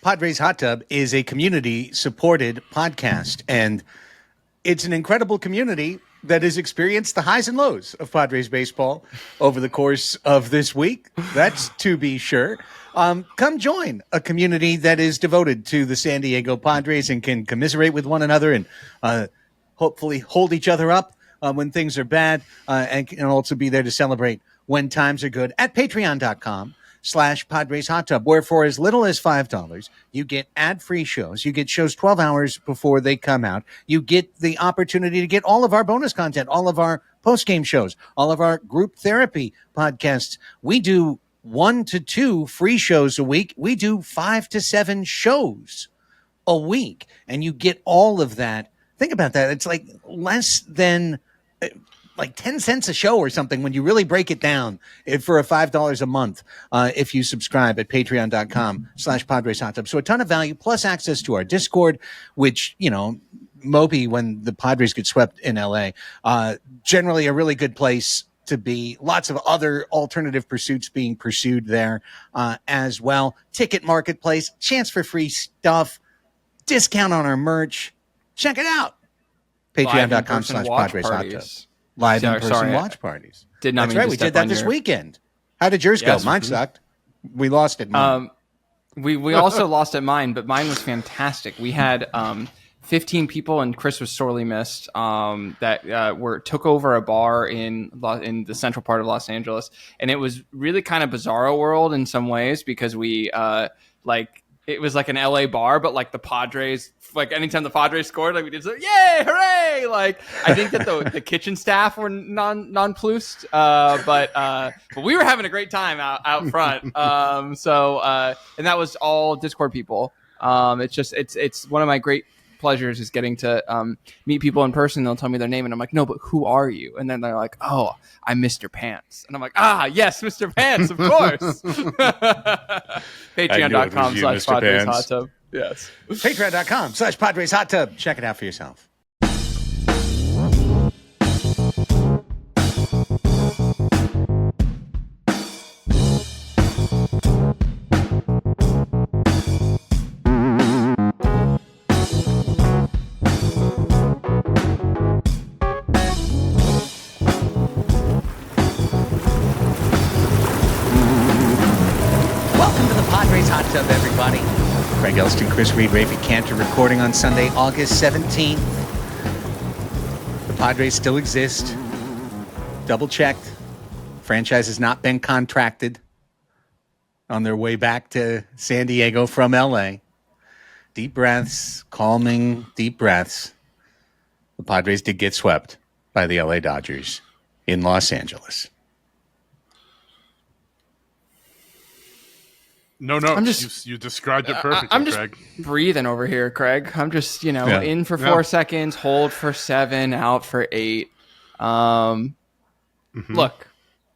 Padres Hot Tub is a community-supported podcast, and it's an incredible community that has experienced the highs and lows of Padres baseball over the course of this week. That's to be sure. Come join a community that is devoted to the San Diego Padres and can commiserate with one another and hopefully hold each other up when things are bad, and can also be there to celebrate when times are good at patreon.com/Padres Hot Tub, where for as little as $5, you get ad-free shows. You get shows 12 hours before they come out. You get the opportunity to get all of our bonus content, all of our post-game shows, all of our group therapy podcasts. We do 1 to 2 free shows a week. We do 5 to 7 shows a week, and you get all of that. Think about that. It's like less than like 10 cents a show or something when you really break it down for a $5 a month if you subscribe at patreon.com/Padres Hot Tub. So a ton of value, plus access to our Discord, which, you know, Moby, when the Padres get swept in LA, generally a really good place to be. Lots of other alternative pursuits being pursued there as well. Ticket marketplace, chance for free stuff, discount on our merch. Check it out. Patreon.com/Padres Hot Tub. Live in-person watch parties. Did not. That's right. We did that this weekend. How did yours go? Mine sucked. We lost it. We also lost at mine, but mine was fantastic. We had 15 people, and Chris was sorely missed. That took over a bar in the central part of Los Angeles, and it was really kind of bizarro world in some ways because we it was like an LA bar, but like the Padres, like anytime the Padres scored, like we did so, yay, hooray! Like I think that the kitchen staff were nonplussed, but we were having a great time out front. And that was all Discord people. It's one of my great pleasures is getting to meet people in person. They'll tell me their name, and I'm like, no, but who are you? And then they're like, oh, I'm Mr. Pants, and I'm like, yes, Mr. Pants, of course. Patreon.com/Padres Hot Tub. Yes. Patreon.com/Padres Hot Tub. Check it out for yourself. Everybody. Craig Elsten, Chris Reed, Raphie Cantor recording on Sunday, August 17th. The Padres still exist. Double-checked. Franchise has not been contracted on their way back to San Diego from LA. Deep breaths, calming deep breaths. The Padres did get swept by the LA Dodgers in Los Angeles. No, you described it perfectly, I'm just Craig. Breathing over here, Craig. I'm just, in for 4 seconds, hold for 7, out for 8. Look,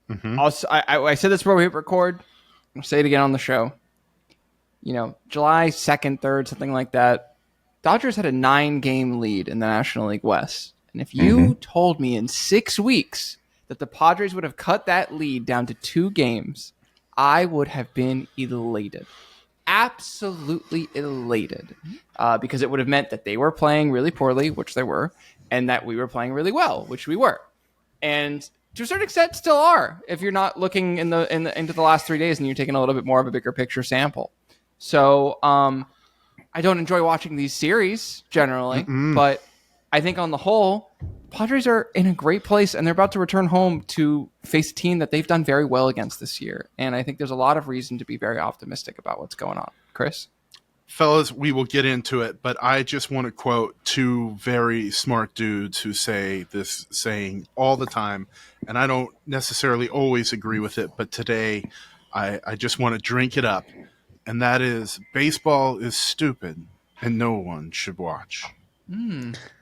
I said this before we hit record. I'll say it again on the show. July 2nd, 3rd, something like that. Dodgers had a 9-game lead in the National League West. And if you told me in 6 weeks that the Padres would have cut that lead down to 2 games, I would have been elated. Absolutely elated. Because it would have meant that they were playing really poorly, which they were, and that we were playing really well, which we were. And to a certain extent still are, if you're not looking into the last 3 days and you're taking a little bit more of a bigger picture sample. So I don't enjoy watching these series generally, but I think on the whole, Padres are in a great place, and they're about to return home to face a team that they've done very well against this year. And I think there's a lot of reason to be very optimistic about what's going on. Chris? Fellas, we will get into it, but I just want to quote 2 very smart dudes who say this saying all the time, and I don't necessarily always agree with it, but today I just want to drink it up, and that is, baseball is stupid, and no one should watch.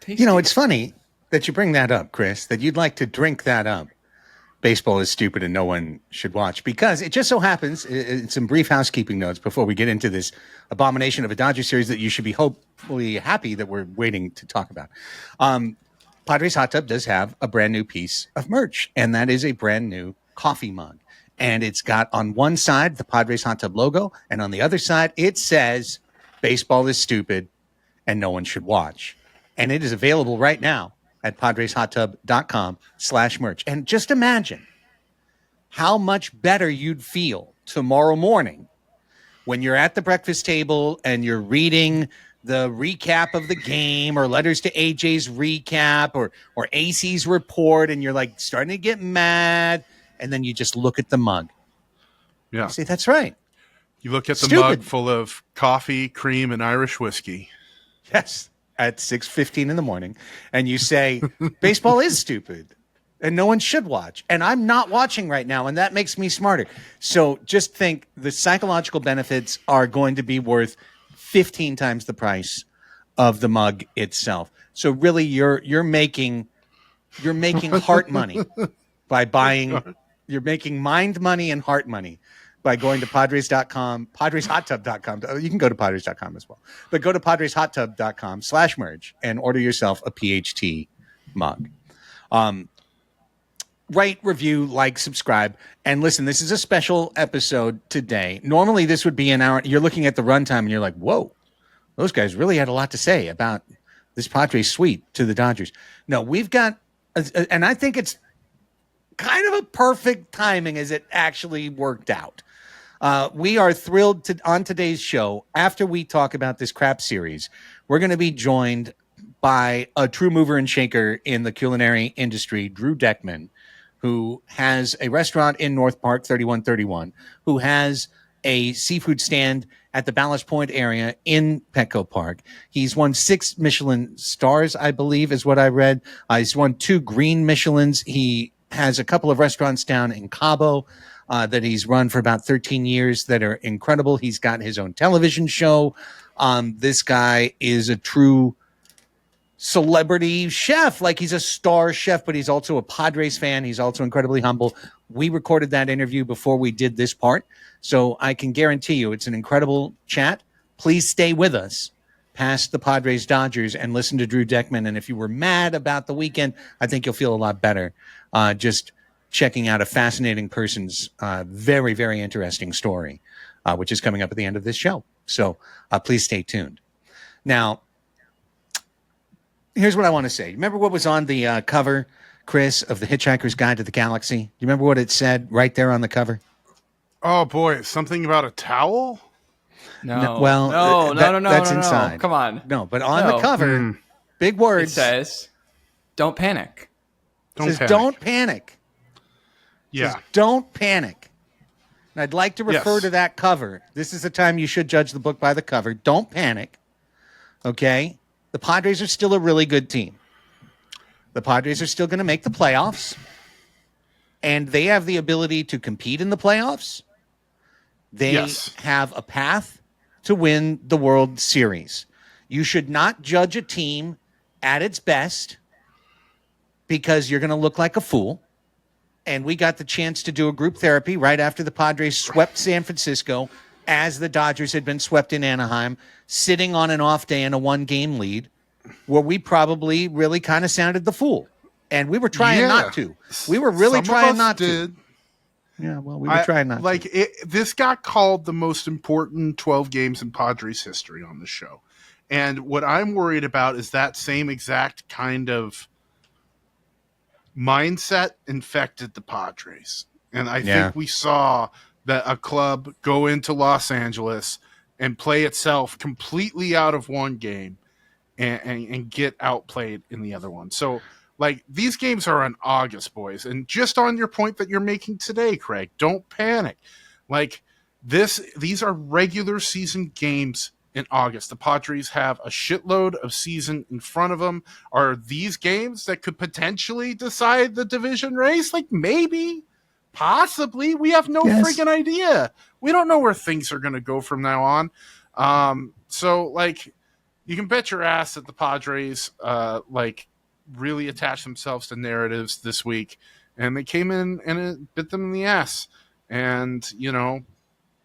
It's funny that you bring that up, Chris, that you'd like to drink that up. Baseball is stupid and no one should watch, because it just so happens, in some brief housekeeping notes before we get into this abomination of a Dodger series that you should be hopefully happy that we're waiting to talk about. Padres Hot Tub does have a brand new piece of merch, and that is a brand new coffee mug. And it's got on one side the Padres Hot Tub logo, and on the other side it says Baseball is stupid and no one should watch. And it is available right now at padreshottub.com/merch. And just imagine how much better you'd feel tomorrow morning when you're at the breakfast table and you're reading the recap of the game or letters to AJ's recap or AC's report, and you're like starting to get mad, and then you just look at the mug. Yeah. You say, that's right. You look at the Stupid. mug full of coffee, cream, and Irish whiskey. Yes, at 6:15 in the morning, and you say, baseball is stupid and no one should watch. And I'm not watching right now, and that makes me smarter. So just think the psychological benefits are going to be worth 15 times the price of the mug itself. So really you're making heart money by buying, you're making mind money and heart money by going to Padres.com, PadresHotTub.com. You can go to Padres.com as well, but go to PadresHotTub.com/merge and order yourself a PHT mug. Rate, review, like, subscribe. And listen, this is a special episode today. Normally this would be an hour. You're looking at the runtime and you're like, whoa, those guys really had a lot to say about this Padres sweep to the Dodgers. No, we've got, and I think it's kind of a perfect timing as it actually worked out. We are thrilled on today's show, after we talk about this crap series, we're going to be joined by a true mover and shaker in the culinary industry, Drew Deckman, who has a restaurant in North Park, 3131, who has a seafood stand at the Ballast Point area in Petco Park. He's won 6 Michelin stars, I believe, is what I read. He's won 2 green Michelins. He has a couple of restaurants down in Cabo that he's run for about 13 years that are incredible. He's got his own television show. This guy is a true celebrity chef. Like, he's a star chef, but he's also a Padres fan. He's also incredibly humble. We recorded that interview before we did this part, so I can guarantee you it's an incredible chat. Please stay with us past the Padres Dodgers and listen to Drew Deckman. And if you were mad about the weekend, I think you'll feel a lot better just checking out a fascinating person's very, very interesting story, which is coming up at the end of this show. So please stay tuned. Now, here's what I want to say. Remember what was on the cover, Chris, of The Hitchhiker's Guide to the Galaxy? Do you remember what it said right there on the cover? Oh, boy. Something about a towel? No. Well, no. That's inside. Come on. No, but on the cover, big words. It says, don't panic. Don't panic. Yeah. Says, don't panic. And I'd like to refer to that cover. This is the time you should judge the book by the cover. Don't panic. Okay? The Padres are still a really good team. The Padres are still going to make the playoffs. And they have the ability to compete in the playoffs. They have a path to win the World Series. You should not judge a team at its best because you're going to look like a fool. And we got the chance to do a group therapy right after the Padres swept San Francisco, as the Dodgers had been swept in Anaheim, sitting on an off day in a 1-game lead, where we probably really kind of sounded the fool. And we were trying not to. We were really trying not to. Yeah, well, we were trying not to. This got called the most important 12 games in Padres history on the show. And what I'm worried about is that same exact kind of mindset infected the Padres. And I think we saw that a club go into Los Angeles and play itself completely out of one game and get outplayed in the other one. So, like, these games are in August, boys. And just on your point that you're making today, Craig, don't panic. Like, these are regular season games in August. The Padres have a shitload of season in front of them. Are these games that could potentially decide the division race? Like, maybe, possibly. We have no freaking idea. We don't know where things are going to go from now on. So, like, you can bet your ass that the Padres, really attach themselves to narratives this week, and they came in and it bit them in the ass. And, you know,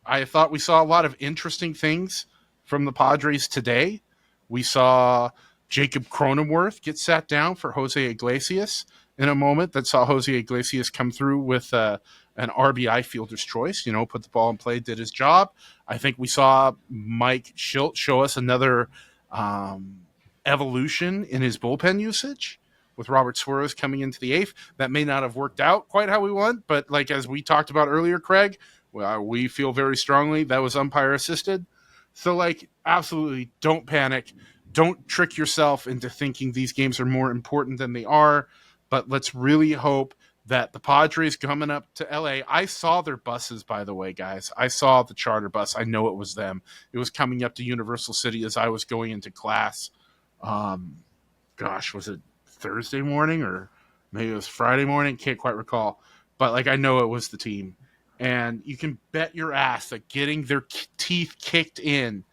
I thought we saw a lot of interesting things from the Padres today. We saw Jacob Cronenworth get sat down for Jose Iglesias in a moment that saw Jose Iglesias come through with an RBI fielder's choice, you know, put the ball in play, did his job. I think we saw Mike Schilt show us another evolution in his bullpen usage with Robert Suarez coming into the eighth. That may not have worked out quite how we want, but like as we talked about earlier, Craig, we feel very strongly that was umpire assisted. So like, absolutely don't panic. Don't trick yourself into thinking these games are more important than they are. But let's really hope that the Padres coming up to LA, I saw their buses, by the way, guys. I saw the charter bus. I know it was them. It was coming up to Universal City as I was going into class. Was it Thursday morning or maybe it was Friday morning? Can't quite recall. But like, I know it was the team. And you can bet your ass that getting their teeth kicked in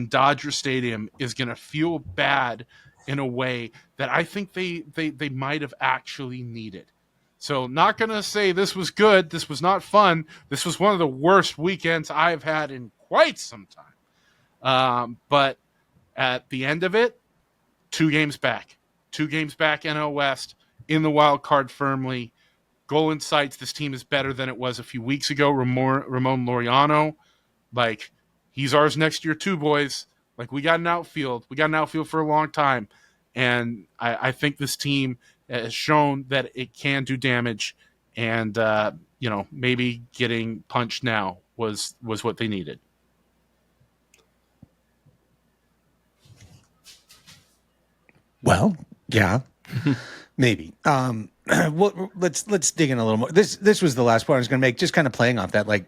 Dodger Stadium is going to feel bad in a way that I think they might have actually needed. So not going to say this was good. This was not fun. This was one of the worst weekends I've had in quite some time. But at the end of it, 2 games back. 2 games back, NL West, in the wild card firmly. Goal in sights, this team is better than it was a few weeks ago. Ramon Laureano, like, he's ours next year too, boys. Like, we got an outfield. We got an outfield for a long time. And I think this team has shown that it can do damage. And, maybe getting punched now was what they needed. Well, yeah, maybe. Let's dig in a little more. This was the last point I was going to make, just kind of playing off that. Like,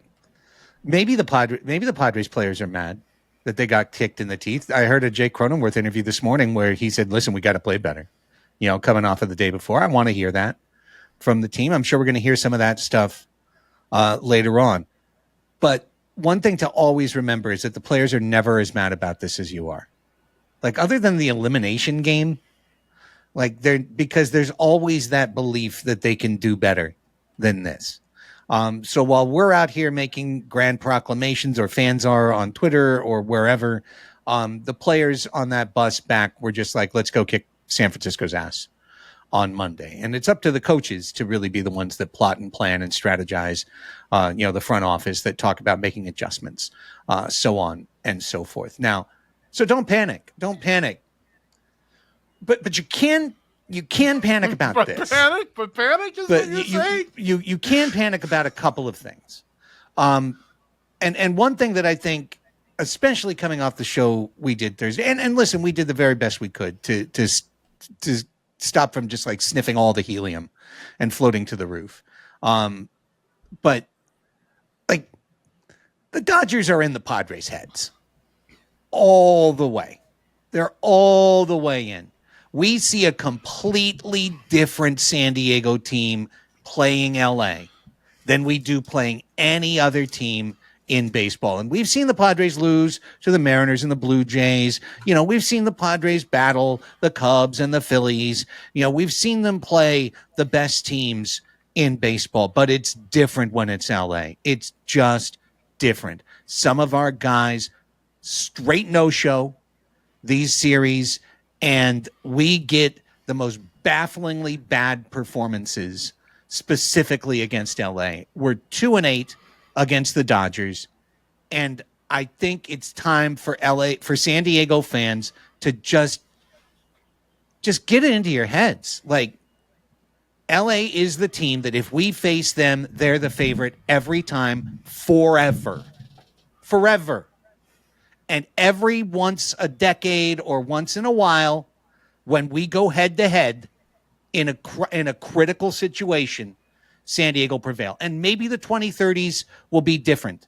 maybe the Padres players are mad that they got kicked in the teeth. I heard a Jake Cronenworth interview this morning where he said, listen, we got to play better, coming off of the day before. I want to hear that from the team. I'm sure we're going to hear some of that stuff later on. But one thing to always remember is that the players are never as mad about this as you are. Like, other than the elimination game, because there's always that belief that they can do better than this. So while we're out here making grand proclamations, or fans are on Twitter or wherever, the players on that bus back were just like, let's go kick San Francisco's ass on Monday. And it's up to the coaches to really be the ones that plot and plan and strategize, the front office that talk about making adjustments, so on and so forth. Now, so don't panic. Don't panic. But you can panic about this. Panic is what you're saying? You can panic about a couple of things. And one thing that I think, especially coming off the show we did Thursday, and listen, we did the very best we could to stop from just like sniffing all the helium and floating to the roof. But like, the Dodgers are in the Padres' heads all the way. They're all the way in. We see a completely different San Diego team playing LA than we do playing any other team in baseball. And we've seen the Padres lose to the Mariners and the Blue Jays. We've seen the Padres battle the Cubs and the Phillies. We've seen them play the best teams in baseball, but it's different when it's LA. It's just different. Some of our guys straight no-show these series, and we get the most bafflingly bad performances specifically against LA. We're 2-8 against the Dodgers, and I think it's time for San Diego fans to just get it into your heads. Like, LA is the team that if we face them, they're the favorite every time, forever. And every once a decade or once in a while, when we go head to head in a critical situation, San Diego prevail. And maybe the 2030s will be different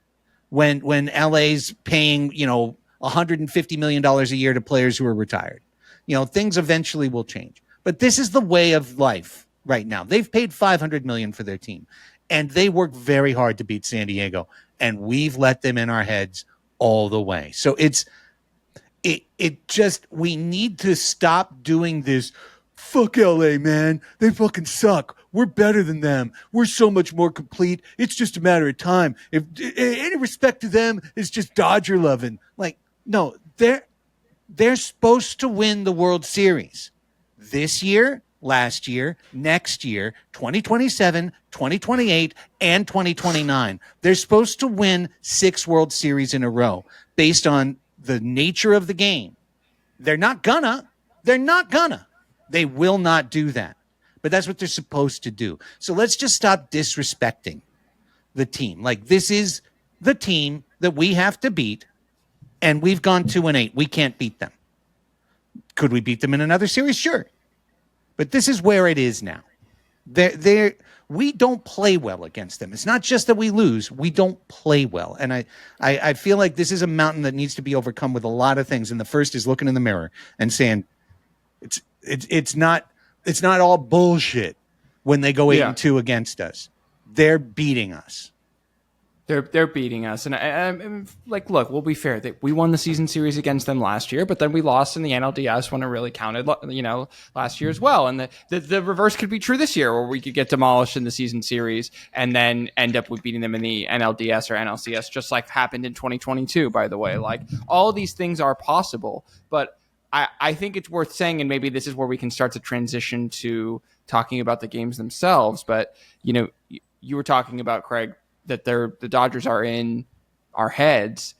when LA's paying, $150 million a year to players who are retired. Things eventually will change. But this is the way of life right now. They've paid $500 million for their team, and they work very hard to beat San Diego, and we've let them in our heads all the way. So we need to stop doing this. Fuck LA, man. They fucking suck. We're better than them. We're so much more complete. It's just a matter of time. If any respect to them, it's just Dodger loving. Like, no, they're supposed to win the World Series. This year, last year, next year, 2027, 2028, and 2029. They're supposed to win 6 World Series in a row based on the nature of the game. They're not gonna. They will not do that. But that's what they're supposed to do. So let's just stop disrespecting the team. Like, this is the team that we have to beat, and we've gone 2-8. We can't beat them. Could we beat them in another series? Sure. But this is where it is now. We don't play well against them. It's not just that we lose. We don't play well. And I feel like this is a mountain that needs to be overcome with a lot of things. And the first is looking in the mirror and saying, it's not all bullshit when they go 8-2 against us. They're beating us. They're beating us, and like, look, we'll be fair. We won the season series against them last year, but then we lost in the NLDS when it really counted, last year as well. And the reverse could be true this year, where we could get demolished in the season series and then end up with beating them in the NLDS or NLCS, just like happened in 2022. By the way, like, all of these things are possible, but I think it's worth saying, and maybe this is where we can start to transition to talking about the games themselves. But you were talking about, Craig, that the Dodgers are in our heads.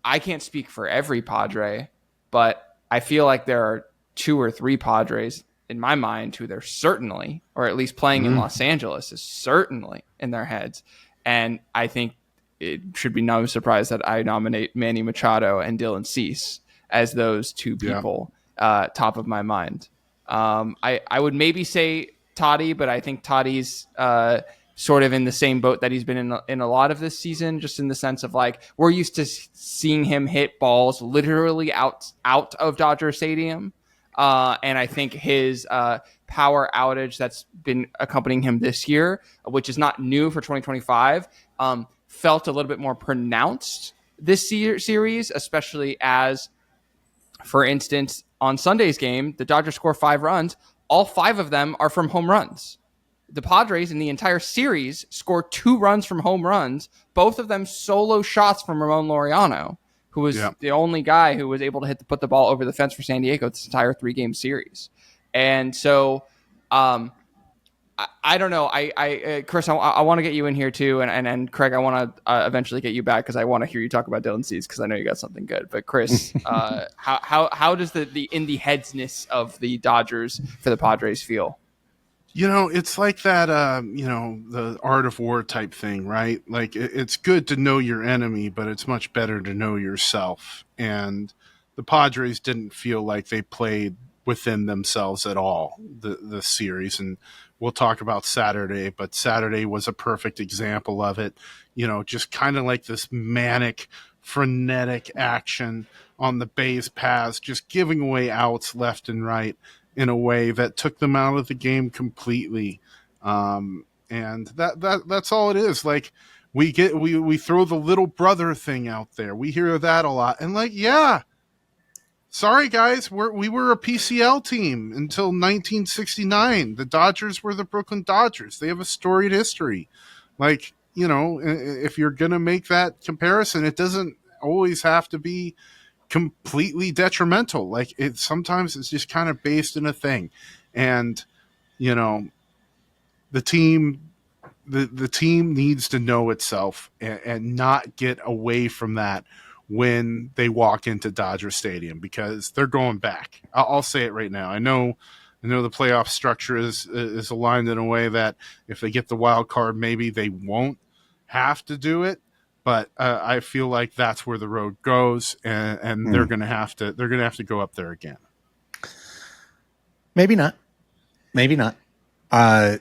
I can't speak for every Padre, but I feel like there are 2 or 3 Padres in my mind who they're certainly, or at least playing in Los Angeles, is certainly in their heads. And I think it should be no surprise that I nominate Manny Machado and Dylan Cease as those 2 people top of my mind. I would maybe say Toddy, but I think Toddy's sort of in the same boat that he's been in a lot of this season, just in the sense of, like, we're used to seeing him hit balls literally out of Dodger Stadium. And I think his power outage that's been accompanying him this year, which is not new for 2025, felt a little bit more pronounced this series, especially as, for instance, on Sunday's game, the Dodgers score 5 runs. All 5 of them are from home runs. The Padres in the entire series score 2 runs from home runs, both of them solo shots from Ramon Laureano, who was the only guy who was able to put the ball over the fence for San Diego this entire 3-game series. And so, I don't know. Chris, I want to get you in here too, and Craig, I want to eventually get you back because I want to hear you talk about Dylan Cease because I know you got something good. But Chris, how does the in the headsness of the Dodgers for the Padres feel? It's like that, the art of war type thing, right? Like, it's good to know your enemy, but it's much better to know yourself. And the Padres didn't feel like they played within themselves at all, the series. And we'll talk about Saturday, but Saturday was a perfect example of it. Just kind of like this manic, frenetic action on the base paths, just giving away outs left and right in a way that took them out of the game completely. And that's all it is. Like, we throw the little brother thing out there. We hear that a lot. And sorry guys, we were a PCL team until 1969. The Dodgers were the Brooklyn Dodgers. They have a storied history. Like, if you're going to make that comparison, it doesn't always have to be completely detrimental. Like, sometimes it's just kind of based in a thing. And the team needs to know itself and not get away from that when they walk into Dodger Stadium, because they're going back. I'll say it right now. I know the playoff structure is aligned in a way that if they get the wild card, maybe they won't have to do it. But I feel like that's where the road goes, and they're going to have to go up there again. Maybe not. The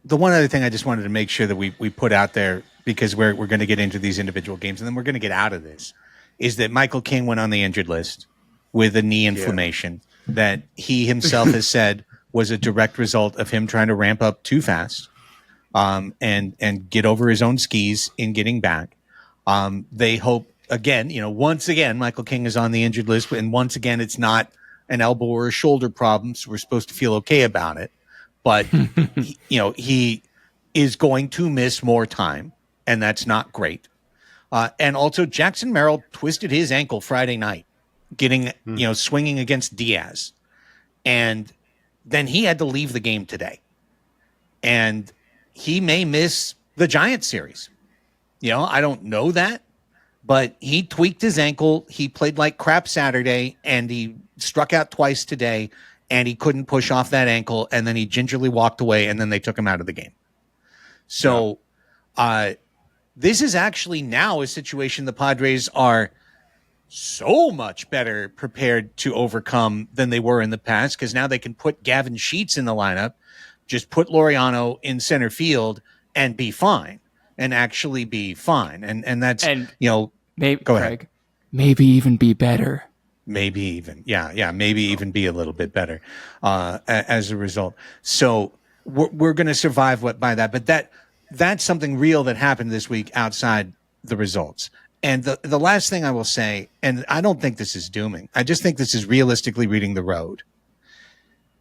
one other thing I just wanted to make sure that we put out there, because we're going to get into these individual games and then we're going to get out of this, is that Michael King went on the injured list with a knee inflammation that he himself has said was a direct result of him trying to ramp up too fast. And get over his own skis in getting back. They hope, again, once again, Michael King is on the injured list, and once again, it's not an elbow or a shoulder problem, so we're supposed to feel okay about it. But, he is going to miss more time, and that's not great. And also, Jackson Merrill twisted his ankle Friday night, swinging against Diaz. And then he had to leave the game today. And he may miss the Giants series. I don't know that, but he tweaked his ankle. He played like crap Saturday, and he struck out twice today, and he couldn't push off that ankle, and then he gingerly walked away, and then they took him out of the game. So this is actually now a situation the Padres are so much better prepared to overcome than they were in the past, because now they can put Gavin Sheets in the lineup, just put Laureano in center field and be fine, and actually be fine. And that's, maybe, go ahead. Craig, maybe even be better. Maybe even, maybe even be a little bit better as a result. So we're going to survive by that. But that's something real that happened this week outside the results. And the last thing I will say, and I don't think this is dooming, I just think this is realistically reading the road.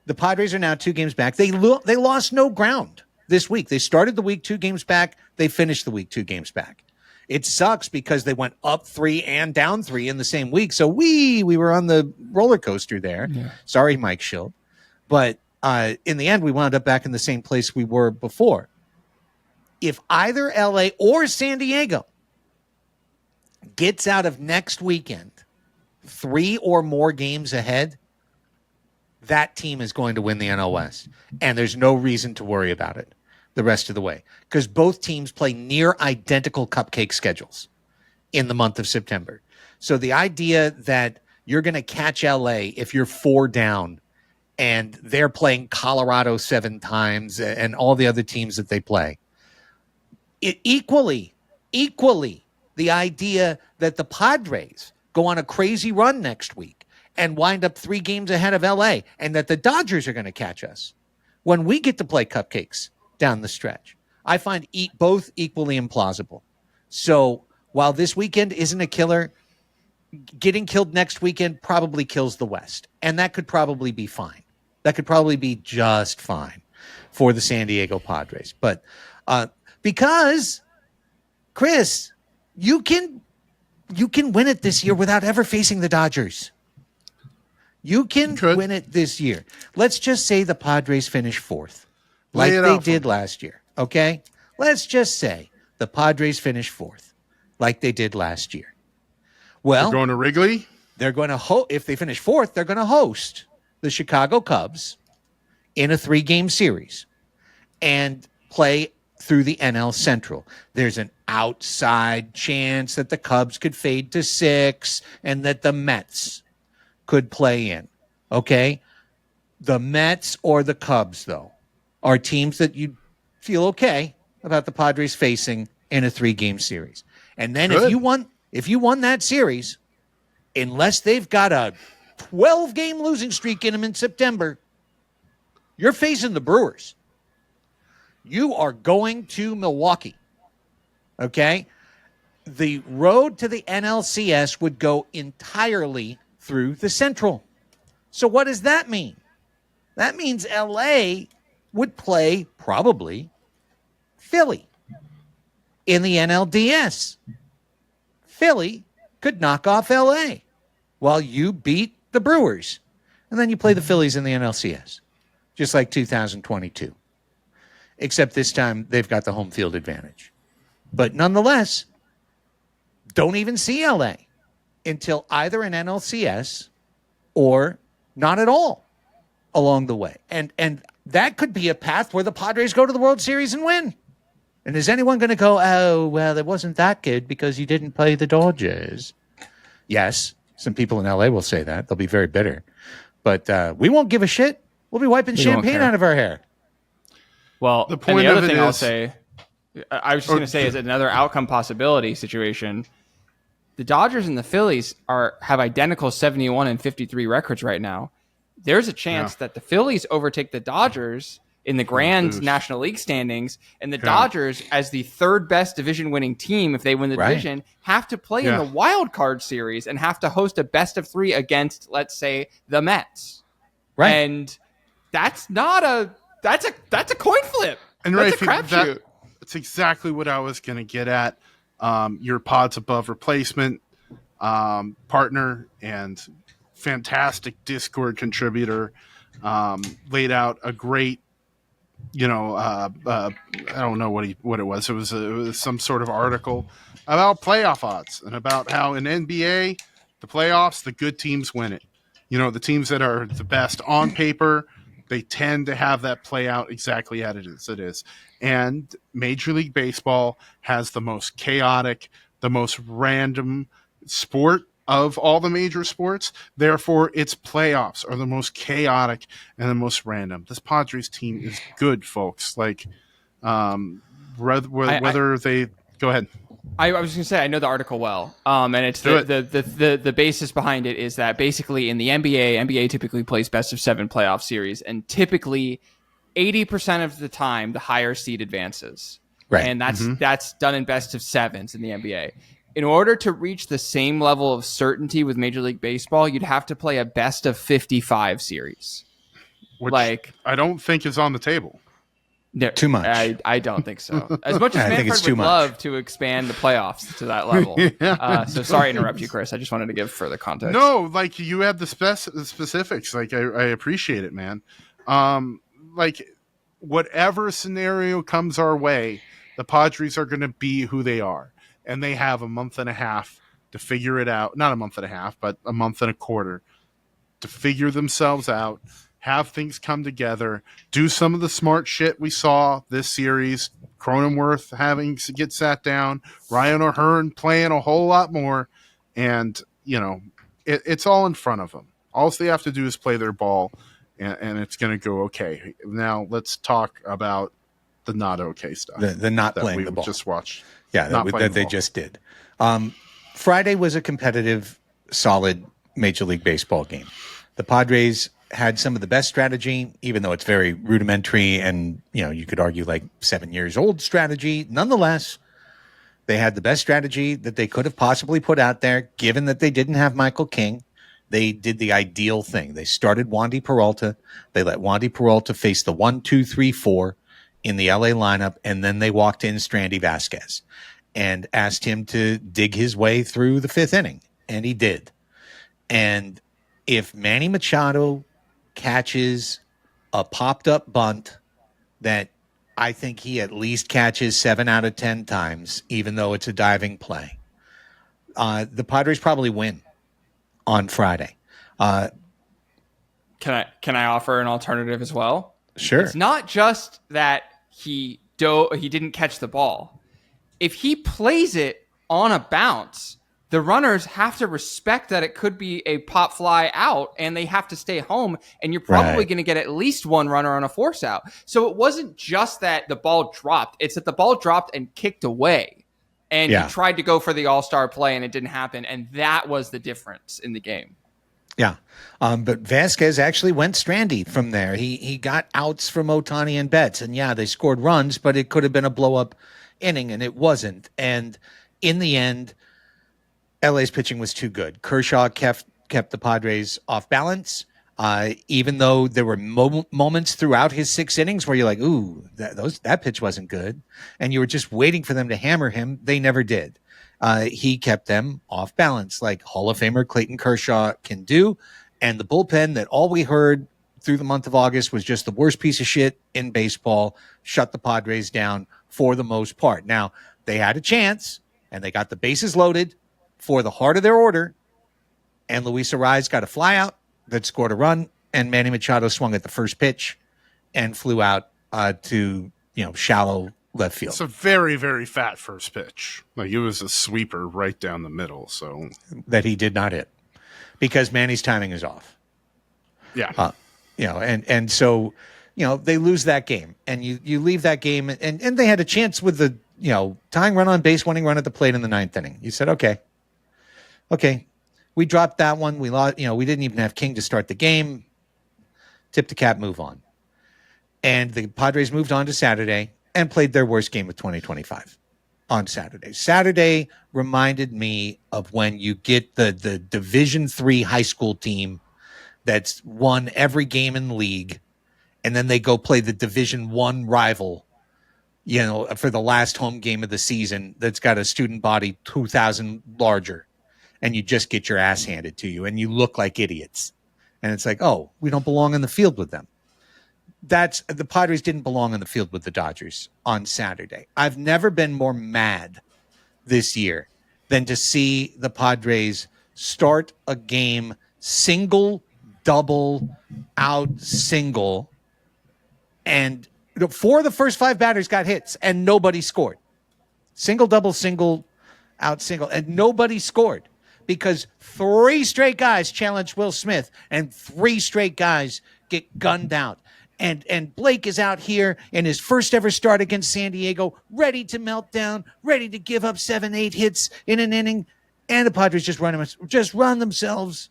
The Padres are now 2 games back. They lost no ground this week. They started the week 2 games back. They finished the week 2 games back. It sucks because they went up 3 and down 3 in the same week. So we were on the roller coaster there. Yeah. Sorry, Mike Schill. But in the end, we wound up back in the same place we were before. If either LA or San Diego gets out of next weekend 3 or more games ahead, that team is going to win the NL West. And there's no reason to worry about it the rest of the way, because both teams play near identical cupcake schedules in the month of September. So the idea that you're going to catch LA if you're 4 down and they're playing Colorado 7 times and all the other teams that they play, equally, the idea that the Padres go on a crazy run next week and wind up 3 games ahead of LA, and that the Dodgers are going to catch us when we get to play cupcakes down the stretch, I find both equally implausible. So while this weekend isn't a killer, getting killed next weekend probably kills the West. And that could probably be fine. That could probably be just fine for the San Diego Padres. But because, Chris, you can win it this year without ever facing the Dodgers. You can win it this year. Let's just say the Padres finish 4th. Like they did last year, okay? Let's just say the Padres finish 4th, like they did last year. Well, they're going to Wrigley? They're going to if they finish 4th, they're going to host the Chicago Cubs in a 3-game series and play through the NL Central. There's an outside chance that the Cubs could fade to 6 and that the Mets could play in, okay? The Mets or the Cubs, though, are teams that you feel okay about the Padres facing in a 3-game series. And then if you won that series, unless they've got a 12-game losing streak in them in September, you're facing the Brewers. You are going to Milwaukee. Okay? The road to the NLCS would go entirely through the Central. So what does that mean? That means LA would play probably Philly in the NLDS. Philly could knock off LA while you beat the Brewers. And then you play the Phillies in the NLCS, just like 2022. Except this time they've got the home field advantage. But nonetheless, don't even see LA until either an NLCS or not at all along the way. And that could be a path where the Padres go to the World Series and win. And is anyone going to go, oh, well, it wasn't that good because you didn't play the Dodgers? Yes, some people in LA will say that. They'll be very bitter. But we won't give a shit. We'll be wiping champagne out of our hair. Well, the other thing I'll say, I was just going to say, is another outcome possibility situation. The Dodgers and the Phillies have identical 71 and 53 records right now. There's a chance that the Phillies overtake the Dodgers in the grand National League standings, and the Dodgers, as the 3rd best division-winning team, if they win the division, have to play in the wild card series and have to host a best of 3 against, let's say, the Mets. Right. And that's a coin flip. And that's a crapshoot. That's exactly what I was going to get at. Your Pods Above replacement partner and fantastic Discord contributor. laid out a great, I don't know what it was. It was some sort of article about playoff odds and about how in NBA, the playoffs, the good teams win it. The teams that are the best on paper, they tend to have that play out exactly as it is. And Major League Baseball has the most chaotic, the most random sport of all the major sports. Therefore, its playoffs are the most chaotic and the most random. This Padres team is good, folks. Like, whether they go ahead. I was going to say I know the article well, and it's the basis behind it is that basically in the NBA typically plays best of 7 playoff series, and typically 80% of the time the higher seed advances, right? And that's done in best of 7s in the NBA. In order to reach the same level of certainty with Major League Baseball, you'd have to play a best of 55 series, which I don't think is on the table. No, too much. I don't think so. As much as Manfred would love to expand the playoffs to that level. So sorry to interrupt you, Chris. I just wanted to give further context. No, like you had the specifics. Like I appreciate it, man. Like whatever scenario comes our way, the Padres are going to be who they are. And they have a month and a half to figure it out. Not a month and a half, but a month and a quarter to figure themselves out. Have things come together, do some of the smart shit we saw this series. Cronenworth having to get sat down, Ryan O'Hearn playing a whole lot more, and it's all in front of them. All they have to do is play their ball, and it's going to go okay. Now let's talk about the not okay stuff. The not playing the ball. Just watched. Yeah, that they just did. Friday was a competitive, solid Major League Baseball game. The Padres had some of the best strategy, even though it's very rudimentary and, you could argue like 7 years old strategy. Nonetheless, they had the best strategy that they could have possibly put out there, given that they didn't have Michael King. They did the ideal thing. They started Wandy Peralta. They let Wandy Peralta face the 1, 2, 3, 4 in the LA lineup, and then they walked in Strandy Vasquez and asked him to dig his way through the 5th inning, and he did. And if Manny Machado catches a popped-up bunt that I think he at least catches 7 out of 10 times, even though it's a diving play, the Padres probably win on Friday. Can I offer an alternative as well? Sure. It's not just that he didn't catch the ball. If he plays it on a bounce, the runners have to respect that it could be a pop fly out, and they have to stay home, and you're probably going to get at least one runner on a force out. So it wasn't just that the ball dropped. It's that the ball dropped and kicked away, and he tried to go for the all-star play, and it didn't happen, and that was the difference in the game. Yeah. But Vasquez actually went Strandy from there. He got outs from Ohtani and Betts, and they scored runs, but it could have been a blow-up inning, and it wasn't. And in the end, LA's pitching was too good. Kershaw kept the Padres off balance, even though there were moments throughout his 6 innings where you're like, ooh, that pitch wasn't good. And you were just waiting for them to hammer him. They never did. He kept them off balance like Hall of Famer Clayton Kershaw can do. And the bullpen that all we heard through the month of August was just the worst piece of shit in baseball, shut the Padres down for the most part. Now, they had a chance, and they got the bases loaded for the heart of their order, and Luis Arraez got a fly out that scored a run, and Manny Machado swung at the first pitch and flew out to shallow left field. It's a very, very fat first pitch. Like it was a sweeper right down the middle, so that he did not hit because Manny's timing is off. Yeah, and so they lose that game, and you leave that game, and they had a chance with the tying run on base, winning run at the plate in the 9th inning. You said, okay, we dropped that one. We lost. We didn't even have King to start the game. Tip the cap, move on. And the Padres moved on to Saturday and played their worst game of 2025 on Saturday. Saturday reminded me of when you get the Division III high school team that's won every game in the league, and then they go play the Division I rival, for the last home game of the season that's got a student body 2,000 larger, and you just get your ass handed to you, and you look like idiots. And it's like, oh, we don't belong in the field with them. The Padres didn't belong in the field with the Dodgers on Saturday. I've never been more mad this year than to see the Padres start a game single, double, out, single, and 4 of the first 5 batters got hits and nobody scored. Single, double, single, out, single, and nobody scored because 3 straight guys challenged Will Smith and 3 straight guys get gunned out. And Blake is out here in his first ever start against San Diego, ready to melt down, ready to give up 7, 8 hits in an inning. And the Padres just run themselves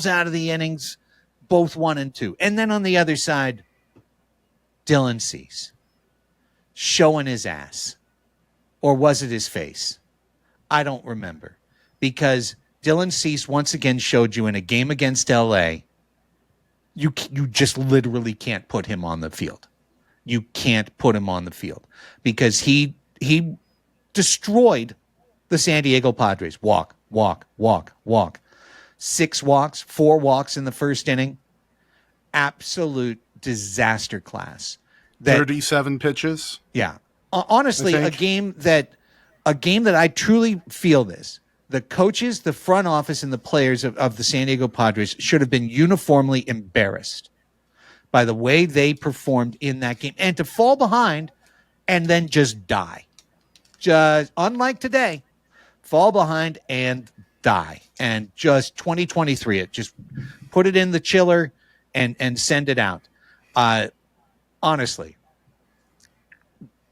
out of the innings, both 1 and 2. And then on the other side, Dylan Cease showing his ass. Or was it his face? I don't remember. Because Dylan Cease once again showed you in a game against LA, you just literally can't put him on the field. You can't put him on the field because he destroyed the San Diego Padres. Walk. 6 walks, 4 walks in the first inning. Absolute disaster class. 37 pitches. Yeah. Honestly, a game that I truly feel this. The coaches, the front office, and the players of the San Diego Padres should have been uniformly embarrassed by the way they performed in that game. And to fall behind and then just die. Just unlike today, fall behind and die. And just 2023 it. Just put it in the chiller and send it out. Honestly,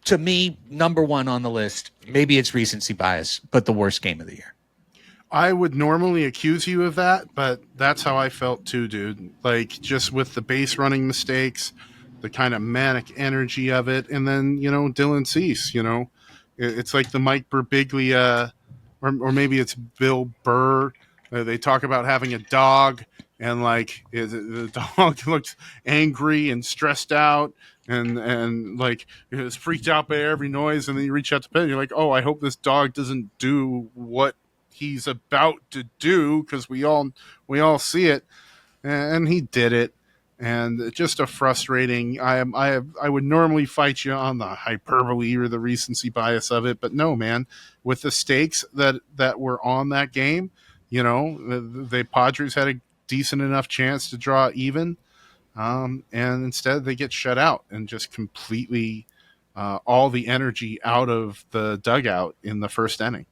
to me, number 1 on the list, maybe it's recency bias, but the worst game of the year. I would normally accuse you of that, but that's how I felt too, dude. Like, just with the base running mistakes, the kind of manic energy of it, and then, Dylan Cease, it's like the Mike Birbiglia, or maybe it's Bill Burr. They talk about having a dog, and like the dog looks angry and stressed out, and like is freaked out by every noise, and then you reach out to pet, and you're like, oh, I hope this dog doesn't do what he's about to do because we all see it, and he did it, and just a frustrating. I would normally fight you on the hyperbole or the recency bias of it, but no, man, with the stakes that were on that game, the Padres had a decent enough chance to draw even, and instead they get shut out and just completely all the energy out of the dugout in the first inning.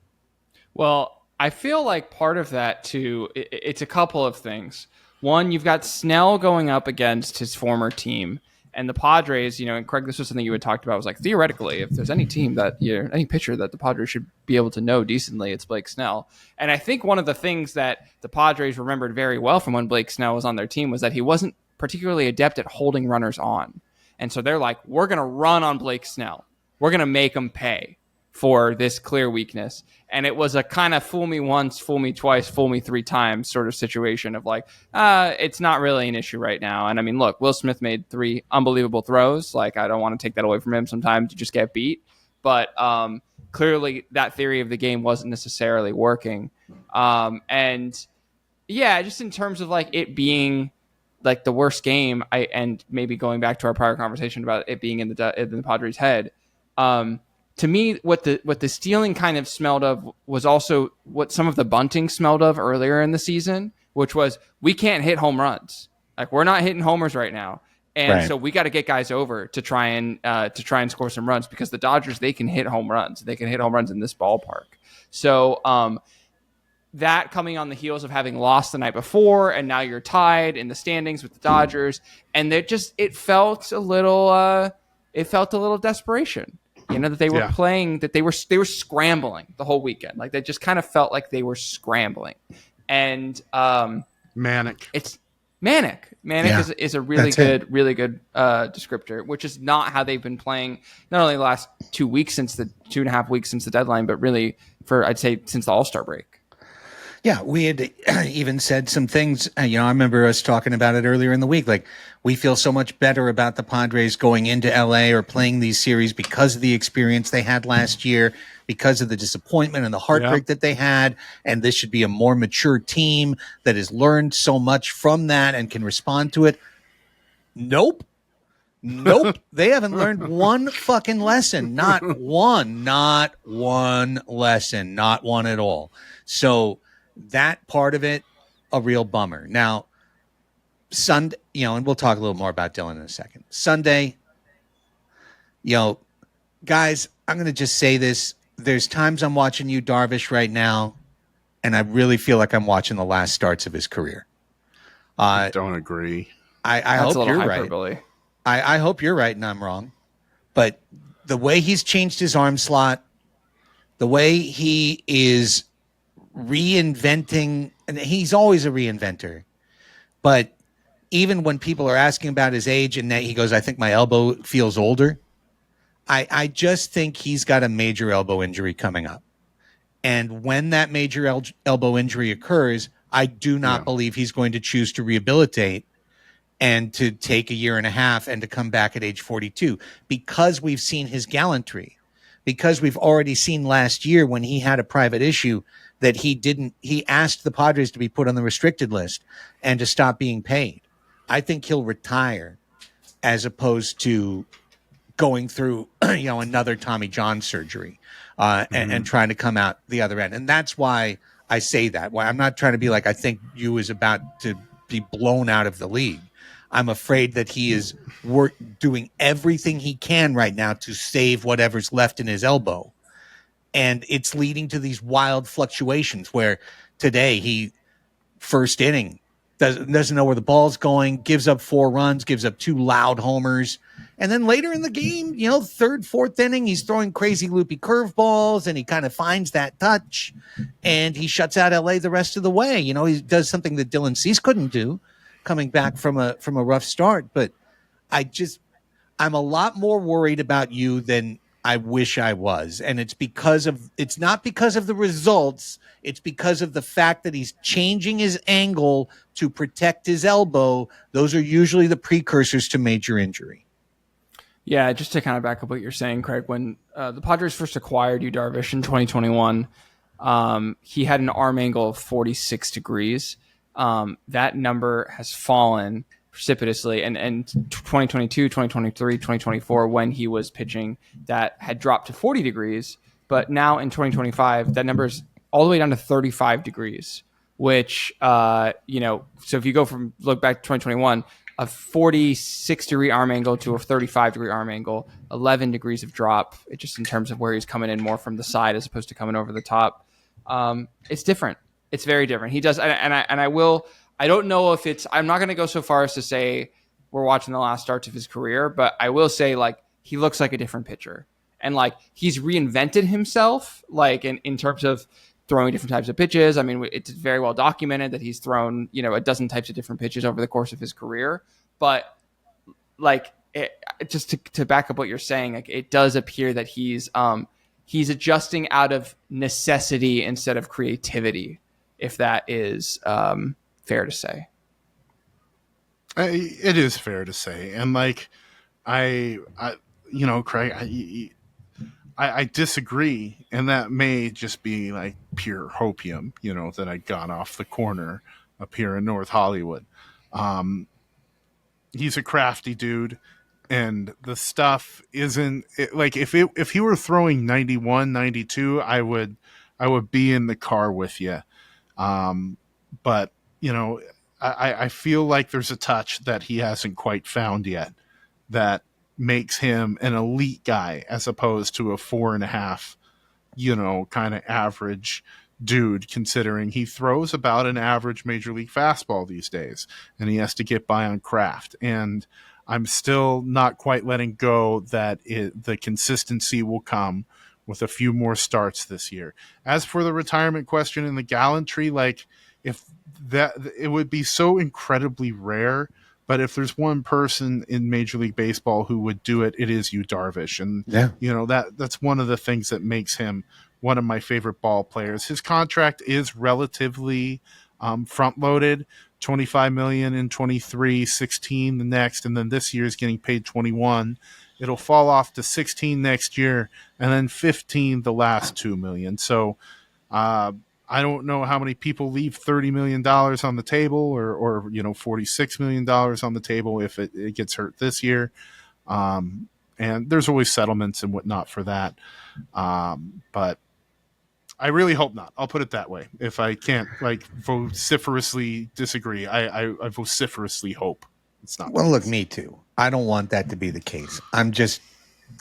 Well, I feel like part of that, too, it's a couple of things. One, you've got Snell going up against his former team. And the Padres, and Craig, this was something you had talked about, was like, theoretically, if there's any team any pitcher that the Padres should be able to know decently, it's Blake Snell. And I think one of the things that the Padres remembered very well from when Blake Snell was on their team was that he wasn't particularly adept at holding runners on. And so they're like, we're going to run on Blake Snell. We're going to make him pay for this clear weakness. And it was a kind of fool me once, fool me twice, fool me 3 times sort of situation of like, it's not really an issue right now. And I mean, look, Will Smith made 3 unbelievable throws. Like, I don't want to take that away from him. Sometimes you just get beat. But clearly that theory of the game wasn't necessarily working. And yeah, just in terms of like it being like the worst game, and maybe going back to our prior conversation about it being in the Padres' head, to me, what the stealing kind of smelled of was also what some of the bunting smelled of earlier in the season, which was we can't hit home runs. Like, we're not hitting homers right now, and so we got to get guys over to try and score some runs because the Dodgers, they can hit home runs. They can hit home runs in this ballpark. So that coming on the heels of having lost the night before, and now you're tied in the standings with the Dodgers, and it felt a little desperation. That they were playing, that they were scrambling the whole weekend. Like, they just kind of felt like they were scrambling. And manic. It's manic. Manic is a really good descriptor, which is not how they've been playing. Not only the last 2 weeks since the 2.5 weeks since the deadline, but really I'd say since the All-Star break. Yeah, we had even said some things. I remember us talking about it earlier in the week. Like, we feel so much better about the Padres going into LA or playing these series because of the experience they had last year, because of the disappointment and the heartbreak that they had. And this should be a more mature team that has learned so much from that and can respond to it. Nope. They haven't learned one fucking lesson. Not one lesson, not one at all. So that part of it, a real bummer. Now, Sunday, and we'll talk a little more about Dylan in a second. Sunday, guys, I'm going to just say this. There's times I'm watching you, Darvish, right now, and I really feel like I'm watching the last starts of his career. I don't agree. I hope you're right. I hope you're right and I'm wrong. But the way he's changed his arm slot, the way he is reinventing, and he's always a reinventor, but even when people are asking about his age and that he goes, I think my elbow feels older. I just think he's got a major elbow injury coming up. And when that major elbow injury occurs, I do not believe he's going to choose to rehabilitate and to take a year and a half and to come back at age 42, because we've seen his gallantry, because we've already seen last year when he had a private issue that he asked the Padres to be put on the restricted list and to stop being paid. I think he'll retire as opposed to going through, another Tommy John surgery and trying to come out the other end. And that's why I say that. Why I'm not trying to be like, I think you is about to be blown out of the league. I'm afraid that he is doing everything he can right now to save whatever's left in his elbow. And it's leading to these wild fluctuations where today he, first inning, doesn't know where the ball's going, gives up 4 runs, gives up 2 loud homers. And then later in the game, third, fourth inning, he's throwing crazy loopy curveballs and he kind of finds that touch and he shuts out LA the rest of the way. He does something that Dylan Cease couldn't do coming back from a rough start. But I'm a lot more worried about you than I wish I was. And it's not because of the results. It's because of the fact that he's changing his angle to protect his elbow. Those are usually the precursors to major injury. Yeah, just to kind of back up what you're saying, Craig, when the Padres first acquired Yu Darvish in 2021, he had an arm angle of 46 degrees. That number has fallen precipitously. And 2022, 2023, 2024, when he was pitching, that had dropped to 40 degrees. But now in 2025, that number is all the way down to 35 degrees, which, so if you look back to 2021, a 46 degree arm angle to a 35 degree arm angle, 11 degrees of drop, just in terms of where he's coming in more from the side as opposed to coming over the top. It's different. It's very different. He does. I don't know if I'm not going to go so far as to say we're watching the last starts of his career, but I will say he looks like a different pitcher and he's reinvented himself, in terms of throwing different types of pitches. I mean, it's very well documented that he's thrown, a dozen types of different pitches over the course of his career. But just to back up what you're saying, it does appear that he's adjusting out of necessity instead of creativity, if that is fair to say. It is fair to say. And Craig, I disagree, and that may just be pure hopium, that I got off the corner up here in North Hollywood. He's a crafty dude, and the stuff isn't if he were throwing 91, 92, I would be in the car with you. But I feel like there's a touch that he hasn't quite found yet that makes him an elite guy as opposed to a 4.5, kind of average dude, considering he throws about an average major league fastball these days and he has to get by on craft. And I'm still not quite letting go that the consistency will come with a few more starts this year. As for the retirement question and the gallantry, if that, it would be so incredibly rare. But if there's one person in Major League Baseball who would do it, it is Yu Darvish. And, that's one of the things that makes him one of my favorite ball players. His contract is relatively front-loaded, $25 million in 23, 16 the next, and then this year is getting paid 21. It'll fall off to 16 next year, and then 15 the last 2 million. So I don't know how many people leave $30 million on the table or $46 million on the table if it gets hurt this year. And there's always settlements and whatnot for that. But I really hope not. I'll put it that way. If I can't vociferously disagree, I vociferously hope it's not. Well, look, me too. I don't want that to be the case. I'm just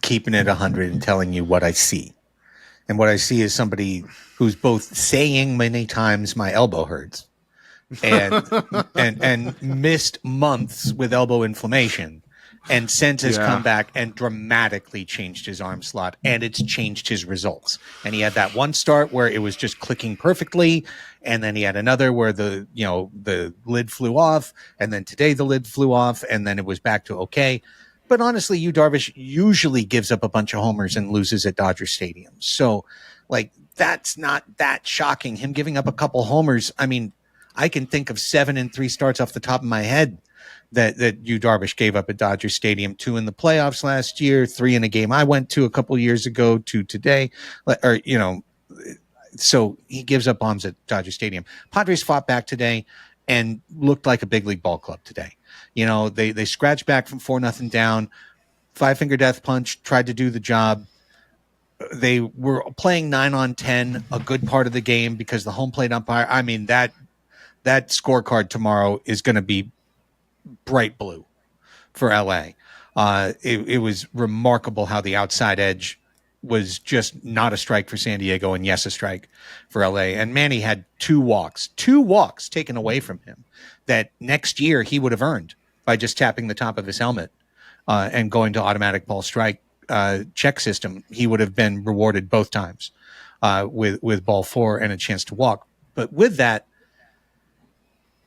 keeping it 100 and telling you what I see. And what I see is somebody who's both saying many times my elbow hurts and missed months with elbow inflammation, and since has come back and dramatically changed his arm slot, and it's changed his results. And he had that one start where it was just clicking perfectly, and then he had another where the lid flew off, and then today the lid flew off, and then it was back to okay. But honestly, Yu Darvish usually gives up a bunch of homers and loses at Dodger Stadium. So, that's not that shocking. Him giving up a couple homers, I mean, I can think of 7 in 3 starts off the top of my head that Yu Darvish gave up at Dodger Stadium. 2 in the playoffs last year, 3 in a game I went to a couple years ago, 2 today. So he gives up bombs at Dodger Stadium. Padres fought back today and looked like a big league ball club today. They scratched back from 4-0 down, 5-finger death punch, tried to do the job. They were playing 9-on-10 a good part of the game because the home plate umpire, I mean, that scorecard tomorrow is going to be bright blue for LA. It was remarkable how the outside edge was just not a strike for San Diego and yes, a strike for LA. And Manny had 2 walks taken away from him that next year he would have earned by just tapping the top of his helmet and going to automatic ball strike check system. He would have been rewarded both times with ball 4 and a chance to walk. But with that,